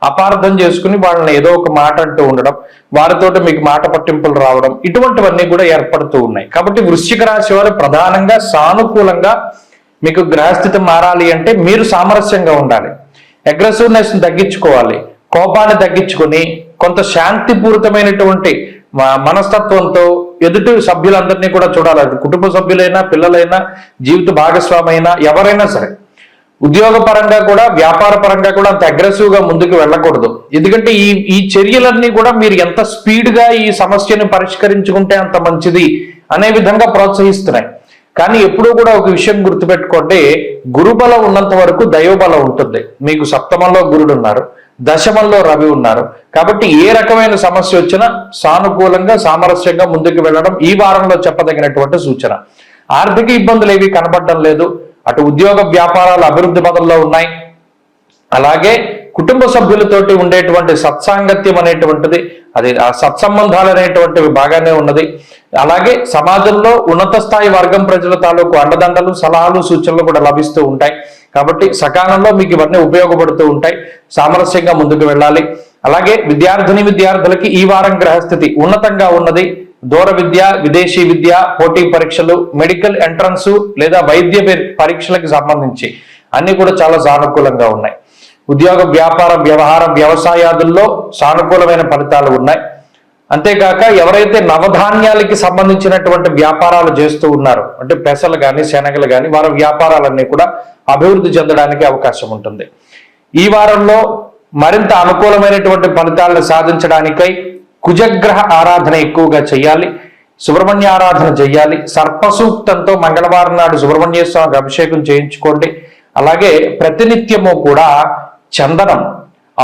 అపార్థం చేసుకుని వాళ్ళని ఏదో ఒక మాట అంటూ ఉండడం, వారితోటి మీకు మాట పట్టింపులు రావడం, ఇటువంటివన్నీ కూడా ఏర్పడుతూ ఉన్నాయి. కాబట్టి వృశ్చిక రాశి వారు ప్రధానంగా సానుకూలంగా మీకు గ్రహస్థితి మారాలి అంటే మీరు సామరస్యంగా ఉండాలి, అగ్రెసివ్నెస్ తగ్గించుకోవాలి, కోపాన్ని తగ్గించుకొని కొంత శాంతిపూరితమైనటువంటి మనస్తత్వంతో ఎదుటి సభ్యులందరినీ కూడా చూడాలి. అది కుటుంబ సభ్యులైనా, పిల్లలైనా, జీవిత భాగస్వామైనా, ఎవరైనా సరే. ఉద్యోగ పరంగా కూడా వ్యాపార పరంగా కూడా అంత అగ్రెసివ్ గా ముందుకు వెళ్ళకూడదు. ఎందుకంటే ఈ చర్యలన్నీ కూడా మీరు ఎంత స్పీడ్ గా ఈ సమస్యను పరిష్కరించుకుంటే అంత మంచిది అనే విధంగా ప్రోత్సహిస్తున్నాయి. కానీ ఎప్పుడూ కూడా ఒక విషయం గుర్తుపెట్టుకోండి, గురుబలం ఉన్నంత వరకు దైవబలం ఉంటుంది. మీకు సప్తమంలో గురుడు ఉన్నారు, దశమంలో రవి ఉన్నారు. కాబట్టి ఏ రకమైన సమస్య వచ్చినా సానుకూలంగా సామరస్యంగా ముందుకు వెళ్ళడం ఈ వారంలో చెప్పదగినటువంటి సూచన. ఆర్థిక ఇబ్బందులు ఏవి కనబడడం లేదు. అటు ఉద్యోగ వ్యాపారాలు అభివృద్ధి పదంలో ఉన్నాయి. అలాగే కుటుంబ సభ్యులతోటి ఉండేటువంటి సత్సాంగత్యం అనేటువంటిది, అది ఆ సత్సంబంధాలు అనేటువంటివి బాగానే ఉన్నది. అలాగే సమాజంలో ఉన్నత స్థాయి వర్గం ప్రజల తాలూకు అండదండలు, సలహాలు, సూచనలు కూడా లభిస్తూ ఉంటాయి. కాబట్టి సకాలంలో మీకు ఇవన్నీ ఉపయోగపడుతూ ఉంటాయి. సామరస్యంగా ముందుకు వెళ్ళాలి. అలాగే విద్యార్థులకి ఈ వారం గ్రహస్థితి ఉన్నతంగా ఉన్నది. దూర విద్య, విదేశీ విద్య, పోటీ పరీక్షలు, మెడికల్ ఎంట్రన్స్ లేదా వైద్య పరీక్షలకు సంబంధించి అన్ని కూడా చాలా సానుకూలంగా ఉన్నాయి. ఉద్యోగ వ్యాపార వ్యవహార వ్యవసాయాదుల్లో సానుకూలమైన ఫలితాలు ఉన్నాయి. అంతేకాక ఎవరైతే నవధాన్యాలకి సంబంధించినటువంటి వ్యాపారాలు చేస్తూ ఉన్నారో, అంటే పెసలు కానీ శనగలు కానీ, వారి వ్యాపారాలన్నీ కూడా అభివృద్ధి చెందడానికి అవకాశం ఉంటుంది. ఈ వారంలో మరింత అనుకూలమైనటువంటి ఫలితాలను సాధించడానికై కుజగ్రహ ఆరాధన ఎక్కువగా చేయాలి, సుబ్రహ్మణ్య ఆరాధన చేయాలి. సర్పసూక్తంతో మంగళవారం నాడు సుబ్రహ్మణ్య స్వామికి అభిషేకం చేయించుకోండి. అలాగే ప్రతినిత్యము కూడా చందనం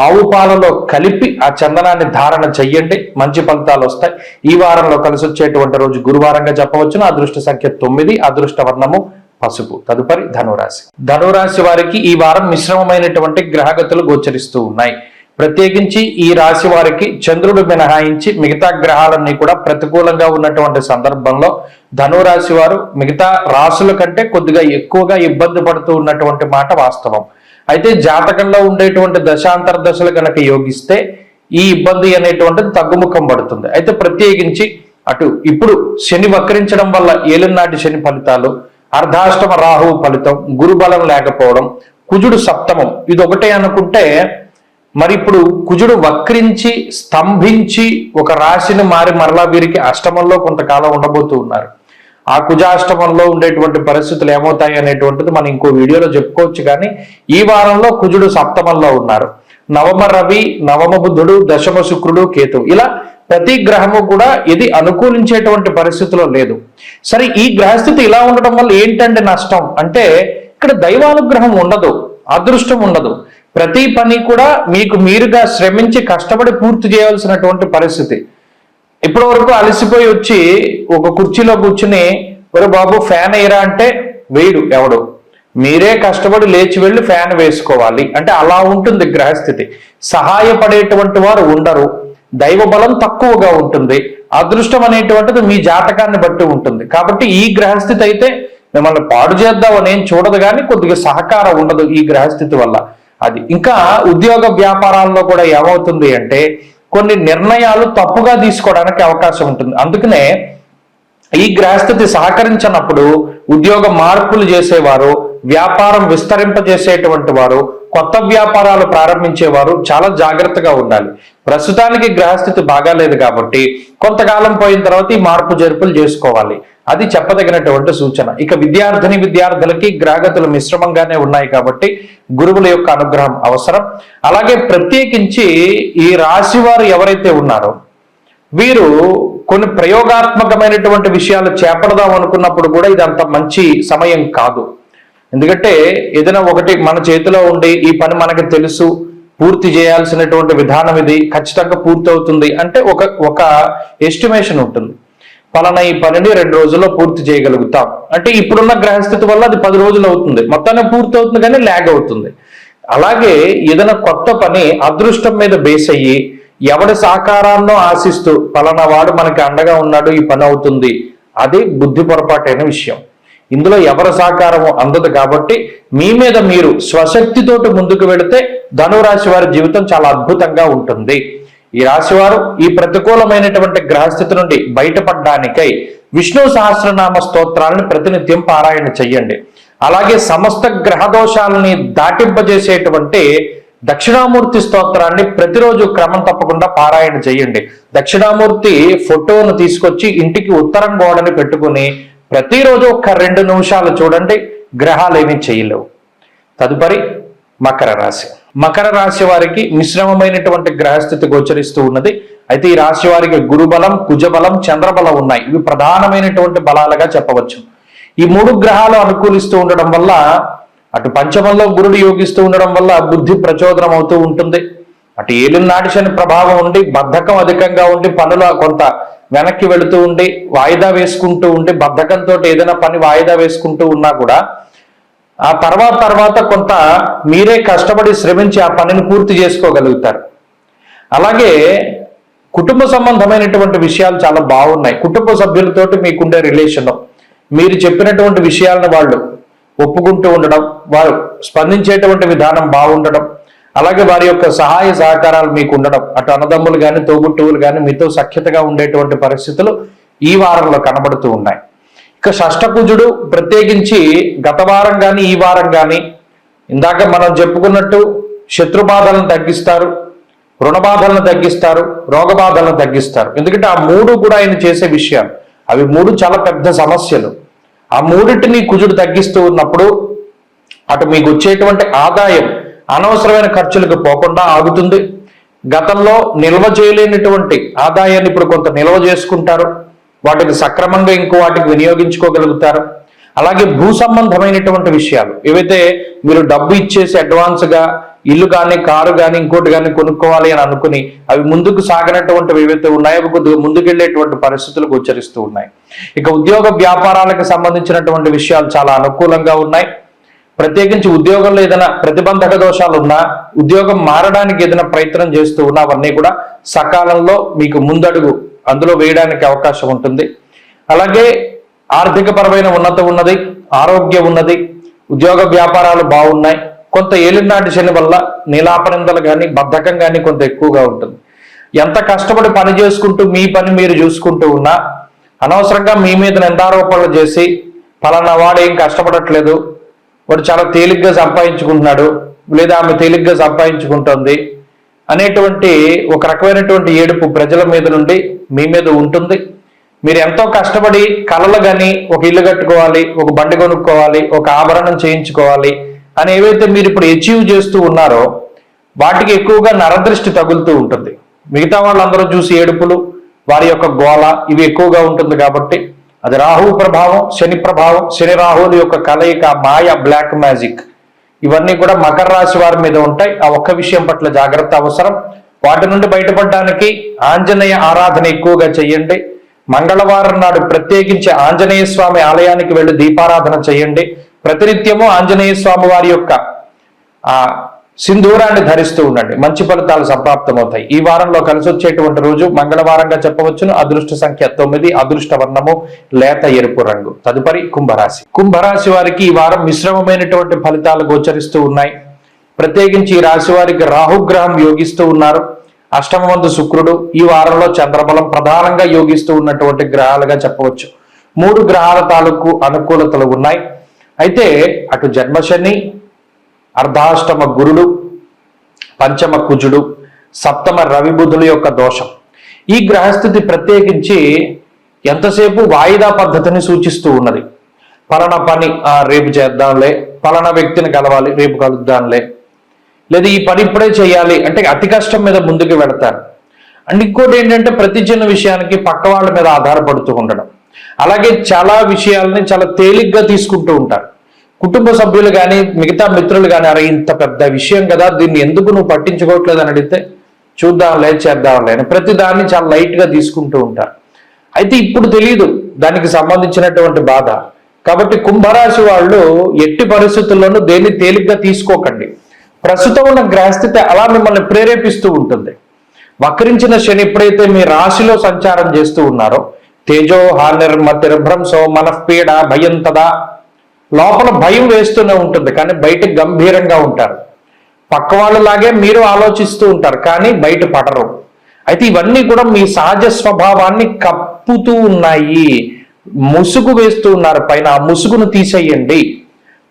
ఆవు పాలలో కలిపి ఆ చందనాన్ని ధారణ చెయ్యండి, మంచి ఫలితాలు వస్తాయి. ఈ వారంలో కలిసి వచ్చేటువంటి రోజు గురువారంగా చెప్పవచ్చును. అదృష్ట సంఖ్య 9, అదృష్ట వర్ణము పసుపు. తదుపరి ధనురాశి. ధనురాశి వారికి ఈ వారం మిశ్రమమైనటువంటి గ్రహగతులు గోచరిస్తూ ఉన్నాయి. ప్రత్యేకించి ఈ రాశి వారికి చంద్రుడు మినహాయించి మిగతా గ్రహాలన్నీ కూడా ప్రతికూలంగా ఉన్నటువంటి సందర్భంలో ధనురాశి వారు మిగతా రాశుల కంటే కొద్దిగా ఎక్కువగా ఇబ్బంది పడుతూ ఉన్నటువంటి మాట వాస్తవం. అయితే జాతకంలో ఉండేటువంటి దశాంతర దశలు కనుక యోగిస్తే ఈ ఇబ్బంది అనేటువంటిది తగ్గుముఖం పడుతుంది. అయితే ప్రత్యేకించి అటు ఇప్పుడు శని వక్రించడం వల్ల ఏలినాటి శని ఫలితాలు, అర్ధాష్టమ రాహువు ఫలితం, గురుబలం లేకపోవడం, కుజుడు సప్తమం, ఇది ఒకటే అనుకుంటే మరి ఇప్పుడు కుజుడు వక్రించి స్తంభించి ఒక రాశిని మారి మరలా వీరికి అష్టమంలో కొంతకాలం ఉండబోతూ ఉన్నారు. ఆ కుజాష్టమంలో ఉండేటువంటి పరిస్థితులు ఏమవుతాయి అనేటువంటిది మనం ఇంకో వీడియోలో చెప్పుకోవచ్చు. కానీ ఈ వారంలో కుజుడు సప్తమంలో ఉన్నారు. నవమ రవి, నవమ బుధుడు, దశమ శుక్రుడు, కేతు, ఇలా ప్రతి గ్రహము కూడా ఇది అనుకూలించేటువంటి పరిస్థితిలో లేదు. సరే, ఈ గ్రహస్థితి ఇలా ఉండడం వల్ల ఏంటంటే నష్టం అంటే ఇక్కడ దైవానుగ్రహం ఉండదు, అదృష్టం ఉండదు. ప్రతి పని కూడా మీకు మీరుగా శ్రమించి కష్టపడి పూర్తి చేయాల్సినటువంటి పరిస్థితి. ఇప్పటి వరకు అలసిపోయి వచ్చి ఒక కుర్చీలో కూర్చుని ఒరే బాబు ఫ్యాన్ వేయరా అంటే వేయడు ఎవడు, మీరే కష్టపడి లేచి వెళ్ళి ఫ్యాన్ వేసుకోవాలి. అంటే అలా ఉంటుంది గ్రహస్థితి. సహాయపడేటువంటి వారు ఉండరు, దైవ బలం తక్కువగా ఉంటుంది, అదృష్టం అనేటువంటిది మీ జాతకాన్ని బట్టి ఉంటుంది. కాబట్టి ఈ గ్రహస్థితి అయితే మిమ్మల్ని పాడు చేద్దామని ఏం చూడదు, కానీ కొద్దిగా సహకారం ఉండదు ఈ గ్రహస్థితి వల్ల. అది ఇంకా ఉద్యోగ వ్యాపారాల్లో కూడా ఏమవుతుంది అంటే కొన్ని నిర్ణయాలు తప్పుగా తీసుకోవడానికి అవకాశం ఉంటుంది. అందుకనే ఈ గ్రహస్థితి సహకరించినప్పుడు ఉద్యోగ మార్పులు చేసేవారు, వ్యాపారం విస్తరింపజేసేటువంటి వారు, కొత్త వ్యాపారాలు ప్రారంభించేవారు చాలా జాగ్రత్తగా ఉండాలి. ప్రస్తుతానికి గ్రహస్థితి బాగాలేదు కాబట్టి కొంతకాలం పోయిన తర్వాత ఈ మార్పు జరుపులు చేసుకోవాలి. అది చెప్పదగినటువంటి సూచన. ఇక విద్యార్థులకి గ్రహగతులు మిశ్రమంగానే ఉన్నాయి కాబట్టి గురువుల యొక్క అనుగ్రహం అవసరం. అలాగే ప్రత్యేకించి ఈ రాశి వారు ఎవరైతే ఉన్నారో వీరు కొన్ని ప్రయోగాత్మకమైనటువంటి విషయాలు చేపడదాం అనుకున్నప్పుడు కూడా ఇది అంత మంచి సమయం కాదు. ఎందుకంటే ఏదైనా ఒకటి మన చేతిలో ఉండి ఈ పని మనకి తెలుసు, పూర్తి చేయాల్సినటువంటి విధానం ఇది, ఖచ్చితంగా పూర్తి అవుతుంది అంటే ఒక ఎస్టిమేషన్ ఉంటుంది. పలానా ఈ పనిని 2 రోజుల్లో పూర్తి చేయగలుగుతాం అంటే ఇప్పుడున్న గ్రహస్థితి వల్ల అది 10 రోజులు అవుతుంది, మొత్తాన్ని పూర్తి అవుతుంది కానీ ల్యాగ్ అవుతుంది. అలాగే ఏదైనా కొత్త పని అదృష్టం మీద బేస్ అయ్యి ఎవడి సహకారాన్నో ఆశిస్తూ పలానా వాడు మనకి అండగా ఉన్నాడు ఈ పని అవుతుంది, అది బుద్ధి పొరపాటైన విషయం. ఇందులో ఎవరి సహకారము అందదు. కాబట్టి మీ మీద మీరు స్వశక్తితోటి ముందుకు వెళితే ధనురాశి వారి జీవితం చాలా అద్భుతంగా ఉంటుంది. ఈ రాశివారు ఈ ప్రతికూలమైనటువంటి గ్రహస్థితి నుండి బయటపడడానికై విష్ణు సహస్రనామ స్తోత్రాలను ప్రతినిత్యం పారాయణ చెయ్యండి. అలాగే సమస్త గ్రహ దోషాలని దాటింపజేసేటువంటి దక్షిణామూర్తి స్తోత్రాన్ని ప్రతిరోజు క్రమం తప్పకుండా పారాయణ చేయండి. దక్షిణామూర్తి ఫోటోను తీసుకొచ్చి ఇంటికి ఉత్తరం గోడని పెట్టుకుని ప్రతిరోజు ఒక 2 నిమిషాలు చూడండి, గ్రహాలు ఏమీ చేయలేవు. తదుపరి మకర రాశి. మకర రాశి వారికి మిశ్రమమైనటువంటి గ్రహస్థితి గోచరిస్తూ ఉన్నది. అయితే ఈ రాశి వారికి గురుబలం, కుజబలం, చంద్రబలం ఉన్నాయి. ఇవి ప్రధానమైనటువంటి బలాలుగా చెప్పవచ్చు. ఈ 3 గ్రహాలు అనుకూలిస్తూ ఉండడం వల్ల అటు పంచమంలో గురుడు యోగిస్తూ ఉండడం వల్ల బుద్ధి ప్రచోదనం అవుతూ ఉంటుంది. అటు ఏలినాటి శని ప్రభావం ఉండి బద్ధకం అధికంగా ఉండి పనులు కొంత వెనక్కి వెళుతూ ఉండి వాయిదా వేసుకుంటూ ఉండి బద్ధకంతో ఏదైనా పని వాయిదా వేసుకుంటూ ఉన్నా కూడా ఆ తర్వాత కొంత మీరే కష్టపడి శ్రమించి ఆ పనిని పూర్తి చేసుకోగలుగుతారు. అలాగే కుటుంబ సంబంధమైనటువంటి విషయాలు చాలా బాగున్నాయి. కుటుంబ సభ్యులతోటి మీకుండే రిలేషన్, మీరు చెప్పినటువంటి విషయాలను వాళ్ళు ఒప్పుకుంటూ ఉండడం, వారు స్పందించేటువంటి విధానం బాగుండడం, అలాగే వారి యొక్క సహాయ సహకారాలు మీకు ఉండడం, అటు అన్నదమ్ములు కానీ తోబుట్టువులు కానీ మీతో సఖ్యతగా ఉండేటువంటి పరిస్థితులు ఈ వారంలో కనబడుతూ ఉన్నాయి. ఇక షష్ఠకుజుడు ప్రత్యేకించి గత వారం కానీ ఈ వారం కానీ ఇందాక మనం చెప్పుకున్నట్టు శత్రుబాధలను తగ్గిస్తారు, రుణ బాధలను తగ్గిస్తారు, రోగ బాధలను తగ్గిస్తారు. ఎందుకంటే ఆ మూడు కూడా ఆయన చేసే విషయాలు, అవి మూడు చాలా పెద్ద సమస్యలు. ఆ మూడింటిని కుజుడు తగ్గిస్తూ ఉన్నప్పుడు అటు మీకు వచ్చేటువంటి ఆదాయం అనవసరమైన ఖర్చులకు పోకుండా ఆగుతుంది. గతంలో నిల్వ చేయలేనటువంటి ఆదాయాన్ని ఇప్పుడు కొంత నిల్వ చేసుకుంటారు, వాటిని సక్రమంగా ఇంకో వాటికి వినియోగించుకోగలుగుతారు. అలాగే భూ సంబంధమైనటువంటి విషయాలు ఏవైతే మీరు డబ్బు ఇచ్చేసి అడ్వాన్స్గా ఇల్లు కానీ కారు కానీ ఇంకోటి కానీ కొనుక్కోవాలి అని అనుకుని అవి ముందుకు సాగినటువంటివి ఏవైతే ఉన్నాయో అవి కొద్దిగా ముందుకెళ్లేటువంటి పరిస్థితులు గోచరిస్తూ ఉన్నాయి. ఇక ఉద్యోగ వ్యాపారాలకు సంబంధించినటువంటి విషయాలు చాలా అనుకూలంగా ఉన్నాయి. ప్రత్యేకించి ఉద్యోగంలో ఏదైనా ప్రతిబంధక దోషాలు ఉన్నా, ఉద్యోగం మారడానికి ఏదైనా ప్రయత్నం చేస్తూ ఉన్నా అవన్నీ కూడా సకాలంలో మీకు ముందడుగు అందులో వేయడానికి అవకాశం ఉంటుంది. అలాగే ఆర్థిక పరమైన ఉన్నత ఉన్నది, ఆరోగ్యం ఉన్నది, ఉద్యోగ వ్యాపారాలు బాగున్నాయి. కొంత ఏలినాటి శని వల్ల నీలాపనిందలు కానీ బద్ధకం కానీ కొంత ఎక్కువగా ఉంటుంది. ఎంత కష్టపడి పని చేసుకుంటూ మీ పని మీరు చూసుకుంటూ ఉన్నా అనవసరంగా మీ మీద నిందారోపణలు చేసి ఫలానా వాడు ఏం కష్టపడట్లేదు, వాడు చాలా తేలిగ్గా సంపాదించుకుంటున్నాడు, లేదా ఆమె తేలిగ్గా సంపాదించుకుంటుంది అనేటువంటి ఒక రకమైనటువంటి ఏడుపు ప్రజల మీద నుండి మీ మీద ఉంటుంది. మీరు ఎంతో కష్టపడి కలలు కానీ ఒక ఇల్లు కట్టుకోవాలి, ఒక బండి కొనుక్కోవాలి, ఒక ఆభరణం చేయించుకోవాలి అని ఏవైతే మీరు ఇప్పుడు అచీవ్ చేస్తూ ఉన్నారో వాటికి ఎక్కువగా నరదృష్టి తగులుతూ ఉంటుంది. మిగతా వాళ్ళందరూ చూసి ఏడుపులు, వారి యొక్క గోల ఇవి ఎక్కువగా ఉంటుంది. కాబట్టి అది రాహు ప్రభావం, శని ప్రభావం, శని రాహువుల యొక్క కలయిక, మాయ, బ్లాక్ మ్యాజిక్ ఇవన్నీ కూడా మకర రాశి వారి మీద ఉంటాయి. ఆ ఒక్క విషయం పట్ల జాగ్రత్త అవసరం. వాటి నుండి బయటపడడానికి ఆంజనేయ ఆరాధన ఎక్కువగా చెయ్యండి. మంగళవారం నాడు ప్రత్యేకించి ఆంజనేయ స్వామి ఆలయానికి వెళ్ళి దీపారాధన చేయండి. ప్రతినిత్యము ఆంజనేయ స్వామి వారి యొక్క ఆ సింధూరాన్ని ధరిస్తూ ఉండండి, మంచి ఫలితాలు సంప్రాప్తమవుతాయి. ఈ వారంలో కలిసి వచ్చేటువంటి రోజు మంగళవారంగా చెప్పవచ్చును. అదృష్ట సంఖ్య 9, అదృష్ట వర్ణము లేత ఎరుపు రంగు. తదుపరి కుంభరాశి. కుంభరాశి వారికి ఈ వారం మిశ్రమమైనటువంటి ఫలితాలు గోచరిస్తూ ఉన్నాయి. ప్రత్యేకించి ఈ రాశి వారికి రాహుగ్రహం యోగిస్తూ ఉన్నారు. అష్టమందు శుక్రుడు, ఈ వారంలో చంద్రబలం ప్రధానంగా యోగిస్తూ ఉన్నటువంటి గ్రహాలుగా చెప్పవచ్చు. 3 గ్రహాల తాలూకు అనుకూలతలు ఉన్నాయి. అయితే అటు జన్మశని, అర్ధాష్టమ గురుడు, పంచమ కుజుడు, సప్తమ రవి బుధుల యొక్క దోషం, ఈ గ్రహస్థితి ప్రత్యేకించి ఎంతసేపు వాయిదా పద్ధతిని సూచిస్తూ ఉన్నది. పలానా పని రేపు చేద్దాంలే, పలానా వ్యక్తిని కలవాలి రేపు కలుద్దాంలే, లేదా ఈ పని ఇప్పుడే చేయాలి అంటే అతి కష్టం మీద ముందుకు వెళతారు. అండ్ ఇంకోటి ఏంటంటే ప్రతి చిన్న విషయానికి పక్క వాళ్ళ మీద ఆధారపడుతూ ఉండడం. అలాగే చాలా విషయాలని చాలా తేలిగ్గా తీసుకుంటూ ఉంటారు. కుటుంబ సభ్యులు కానీ మిగతా మిత్రులు కానీ అరే ఇంత పెద్ద విషయం కదా, దీన్ని ఎందుకు నువ్వు పట్టించుకోవట్లేదు అని అడిగితే చూద్దాంలే చేద్దాంలే అని ప్రతి దాన్ని చాలా లైట్గా తీసుకుంటూ ఉంటారు. అయితే ఇప్పుడు తెలియదు దానికి సంబంధించినటువంటి బాధ. కాబట్టి కుంభరాశి వాళ్ళు ఎట్టి పరిస్థితుల్లోనూ దేన్ని తేలిగ్గా తీసుకోకండి. ప్రస్తుతం ఉన్న గ్రహస్థితి అలా మిమ్మల్ని ప్రేరేపిస్తూ ఉంటుంది. వక్రించిన శని ఎప్పుడైతే మీ రాశిలో సంచారం చేస్తూ ఉన్నారో తేజో హానిర్మతిర్భ్రంశో మనఃపీడ భయం తదా, లోపల భయం వేస్తూనే ఉంటుంది కానీ బయట గంభీరంగా ఉంటారు. పక్క వాళ్ళలాగే మీరు ఆలోచిస్తూ ఉంటారు కానీ బయట పడరు. అయితే ఇవన్నీ కూడా మీ సహజ స్వభావాన్ని కప్పుతూ ఉన్నాయి, ముసుగు వేస్తూ ఉన్నారు పైన. ఆ ముసుగును తీసేయండి.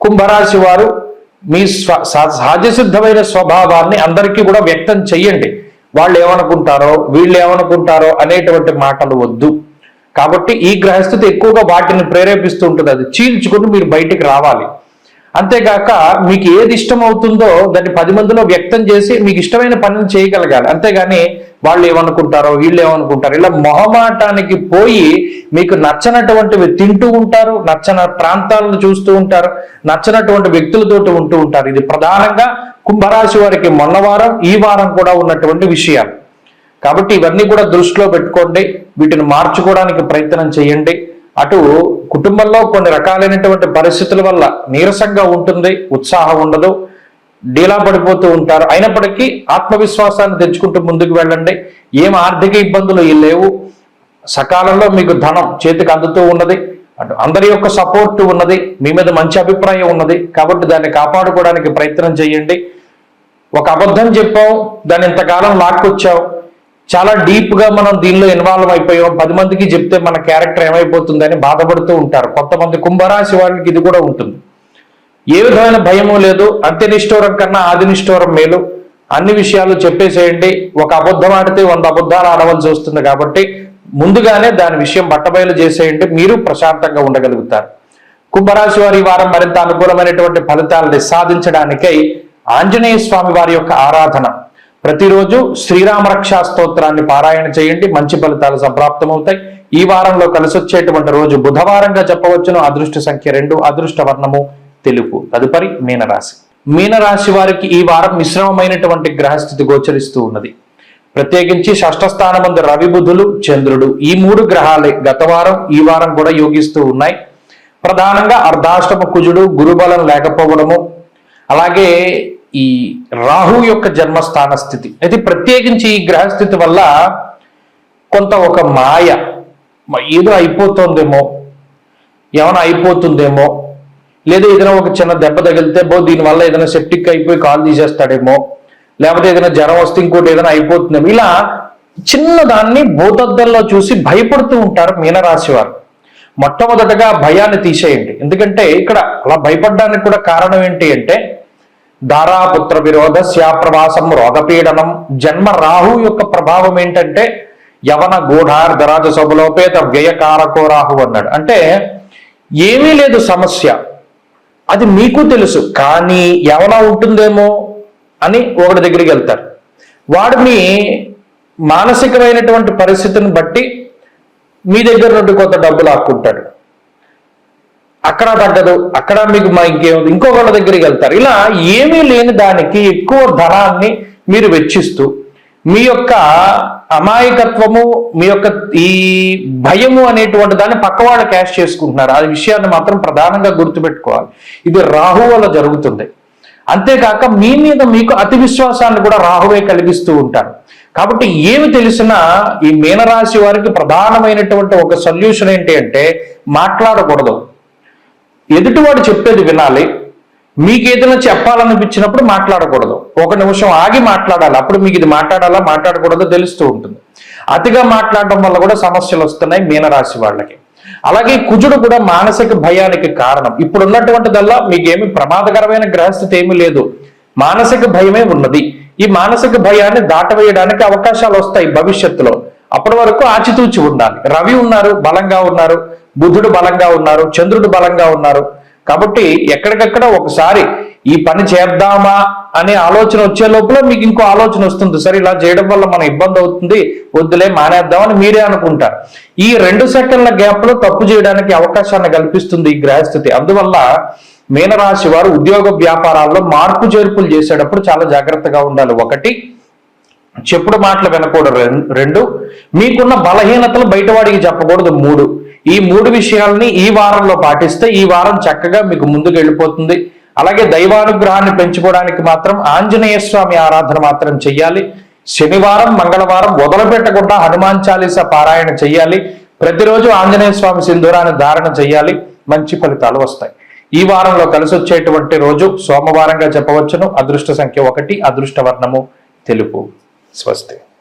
కుంభరాశి వారు మీ సహజ సిద్ధమైన స్వభావాన్ని అందరికీ కూడా వ్యక్తం చెయ్యండి. వాళ్ళు ఏమనుకుంటారో వీళ్ళు ఏమనుకుంటారో అనేటువంటి మాటలు వద్దు. కాబట్టి ఈ గ్రహస్థితి ఎక్కువగా వాటిని ప్రేరేపిస్తూ ఉంటుంది. అది చీల్చుకుని మీరు బయటికి రావాలి. అంతేగాక మీకు ఏది ఇష్టం అవుతుందో దాన్ని 10 మందిలో వ్యక్తం చేసి మీకు ఇష్టమైన పనిని చేయగలగాలి. అంతేగాని వాళ్ళు ఏమనుకుంటారో వీళ్ళు ఏమనుకుంటారో ఇలా మొహమాటానికి పోయి మీకు నచ్చనటువంటివి తింటూ ఉంటారు, నచ్చని ప్రాంతాలను చూస్తూ ఉంటారు, నచ్చనటువంటి వ్యక్తులతోటి ఉంటూ ఉంటారు. ఇది ప్రధానంగా కుంభరాశి వారికి మొన్న వారం ఈ వారం కూడా ఉన్నటువంటి విషయాలు. కాబట్టి ఇవన్నీ కూడా దృష్టిలో పెట్టుకోండి, వీటిని మార్చుకోవడానికి ప్రయత్నం చేయండి. అటు కుటుంబంలో కొన్ని రకాలైనటువంటి పరిస్థితుల వల్ల నీరసంగా ఉంటుంది, ఉత్సాహం ఉండదు, డీలా పడిపోతూ ఉంటారు. అయినప్పటికీ ఆత్మవిశ్వాసాన్ని తెచ్చుకుంటూ ముందుకు వెళ్ళండి. ఏం ఆర్థిక ఇబ్బందులు లేవు. సకాలంలో మీకు ధనం చేతికి అందుతూ ఉన్నది. అటు అందరి యొక్క సపోర్ట్ ఉన్నది, మీ మీద మంచి అభిప్రాయం ఉన్నది. కాబట్టి దాన్ని కాపాడుకోవడానికి ప్రయత్నం చేయండి. ఒక అబద్ధం చెప్పావు, దాన్ని ఇంతకాలం లాక్కొచ్చావు, చాలా డీప్గా మనం దీనిలో ఇన్వాల్వ్ అయిపోయాం, 10 మందికి చెప్తే మన క్యారెక్టర్ ఏమైపోతుందని బాధపడుతూ ఉంటారు. కొంతమంది కుంభరాశి వాళ్ళకి ఇది కూడా ఉంటుంది. ఏ విధమైన భయము లేదు, అంత్యనిష్ఠూరం కన్నా ఆదినిష్ఠూరం మేలు. అన్ని విషయాలు చెప్పేసేయండి. ఒక అబద్ధం ఆడితే 100 అబద్ధాలు ఆడవలసి వస్తుంది కాబట్టి ముందుగానే దాని విషయం బట్టబయలు చేసేయండి, మీరు ప్రశాంతంగా ఉండగలుగుతారు. కుంభరాశి వారి వారం మరింత అనుకూలమైనటువంటి ఫలితాలని సాధించడానికై ఆంజనేయ స్వామి వారి యొక్క ఆరాధన, ప్రతిరోజు శ్రీరామ రక్షా స్తోత్రాన్ని పారాయణ చేయండి, మంచి ఫలితాలు సంప్రాప్తమవుతాయి. ఈ వారంలో కలిసి వచ్చేటువంటి రోజు బుధవారంగా చెప్పవచ్చును. అదృష్ట సంఖ్య 2, అదృష్ట వర్ణము తెలుపు. తదుపరి మీనరాశి. మీనరాశి వారికి ఈ వారం మిశ్రమమైనటువంటి గ్రహస్థితి గోచరిస్తూ ఉన్నది. ప్రత్యేకించి షష్ఠ స్థానమందు రవి, బుధులు, చంద్రుడు, ఈ 3 గ్రహాలే గత వారం ఈ వారం కూడా యోగిస్తూ ఉన్నాయి. ప్రధానంగా అర్ధాష్టమ కుజుడు, గురుబలం లేకపోవడము, అలాగే ఈ రాహు యొక్క జన్మస్థాన స్థితి. అయితే ప్రత్యేకించి ఈ గ్రహస్థితి వల్ల కొంత ఒక మాయ, ఏదో అయిపోతుందేమో, ఏమైనా అయిపోతుందేమో, లేదా ఏదైనా ఒక చిన్న దెబ్బ తగిలితే దీనివల్ల ఏదైనా సెప్టిక్ అయిపోయి కాలు తీసేస్తాడేమో, లేకపోతే ఏదైనా జ్వరం వస్తే ఇంకోటి ఏదైనా అయిపోతుందేమో, ఇలా చిన్నదాన్ని భూతద్దంలో చూసి భయపడుతూ ఉంటారు మీనరాశి వారు. మొట్టమొదటగా భయాన్ని తీసేయండి. ఎందుకంటే ఇక్కడ అలా భయపడడానికి కూడా కారణం ఏంటి అంటే దారాపుత్ర విరోధ శాప్రవాసం రోగపీడనం. జన్మ రాహు యొక్క ప్రభావం ఏంటంటే యవన గూఢార్ధరాజ సబలోపేత వ్యయకారకో రాహు అన్నాడు. అంటే ఏమీ లేదు సమస్య, అది మీకు తెలుసు, కానీ యవన ఉంటుందేమో అని ఒకటి దగ్గరికి వెళ్తారు. వాడు మీ మానసికమైనటువంటి పరిస్థితిని బట్టి మీ దగ్గర నుండి కొంత డబ్బులు ఆక్కుంటాడు. అక్కడ తగ్గదు, అక్కడ మీకు ఇంకేముంది, ఇంకొకళ్ళ దగ్గరికి వెళ్తారు. ఇలా ఏమీ లేని దానికి ఎక్కువ ధనాన్ని మీరు వెచ్చిస్తూ మీ యొక్క అమాయకత్వము, మీ యొక్క ఈ భయము అనేటువంటి దాన్ని పక్కవాళ్ళు క్యాష్ చేసుకుంటున్నారు. ఆ విషయాన్ని మాత్రం ప్రధానంగా గుర్తుపెట్టుకోవాలి. ఇది రాహు వల్ల జరుగుతుంది. అంతేకాక మీ మీద మీకు అతి విశ్వాసాన్ని కూడా రాహువే కలిగిస్తూ ఉంటారు. కాబట్టి ఏమి తెలిసినా ఈ మీనరాశి వారికి ప్రధానమైనటువంటి ఒక సొల్యూషన్ ఏంటి అంటే మాట్లాడకూడదు. ఎదుటివాడు చెప్పేది వినాలి. మీకు ఏదైనా చెప్పాలనిపించినప్పుడు మాట్లాడకూడదు. 1 నిమిషం ఆగి మాట్లాడాలి. అప్పుడు మీకు ఇది మాట్లాడాలా మాట్లాడకూడదో తెలుస్తూ ఉంటుంది. అతిగా మాట్లాడడం వల్ల కూడా సమస్యలు వస్తున్నాయి మీనరాశి వాళ్ళకి. అలాగే కుజుడు కూడా మానసిక భయానికి కారణం. ఇప్పుడు ఉన్నటువంటిదల్లా మీకేమి ప్రమాదకరమైన గ్రహస్థితి ఏమీ లేదు, మానసిక భయమే ఉన్నది. ఈ మానసిక భయాన్ని దాటవేయడానికి అవకాశాలు వస్తాయి భవిష్యత్తులో. అప్పటి వరకు ఆచితూచి ఉండాలి. రవి ఉన్నారు, బలంగా ఉన్నారు, బుధుడు బలంగా ఉన్నారు, చంద్రుడు బలంగా ఉన్నారు. కాబట్టి ఎక్కడికక్కడ ఒకసారి ఈ పని చేద్దామా అనే ఆలోచన వచ్చే లోపల మీకు ఇంకో ఆలోచన వస్తుంది. సరే ఇలా చేయడం వల్ల మన ఇబ్బంది అవుతుంది, వద్దులే మానేద్దామని మీరే అనుకుంటారు. ఈ 2 సెకండ్ల గ్యాప్ లో తప్పు చేయడానికి అవకాశాన్ని కల్పిస్తుంది ఈ గ్రహస్థితి. అందువల్ల మీనరాశి వారు ఉద్యోగ వ్యాపారాల్లో మార్పు చేర్పులు చేసేటప్పుడు చాలా జాగ్రత్తగా ఉండాలి. 1, చెప్పుడు మాటలు వినకూడదు. 2, మీకున్న బలహీనతలు బయటవాడికి చెప్పకూడదు. 3, ఈ 3 విషయాలని ఈ వారంలో పాటిస్తే ఈ వారం చక్కగా మీకు ముందుకు వెళ్ళిపోతుంది. అలాగే దైవానుగ్రహాన్ని పెంచుకోవడానికి మాత్రం ఆంజనేయ స్వామి ఆరాధన మాత్రం చెయ్యాలి. శనివారం, మంగళవారం వదలుపెట్టకుండా హనుమాన్ చాలీసా పారాయణ చెయ్యాలి. ప్రతిరోజు ఆంజనేయ స్వామి సింధూరాన్ని ధారణ చెయ్యాలి. మంచి ఫలితాలు వస్తాయి. ఈ వారంలో కలిసి వచ్చేటువంటి రోజు సోమవారంగా చెప్పవచ్చును. అదృష్ట సంఖ్య 1, అదృష్ట వర్ణము తెలుపు. స్వస్తి.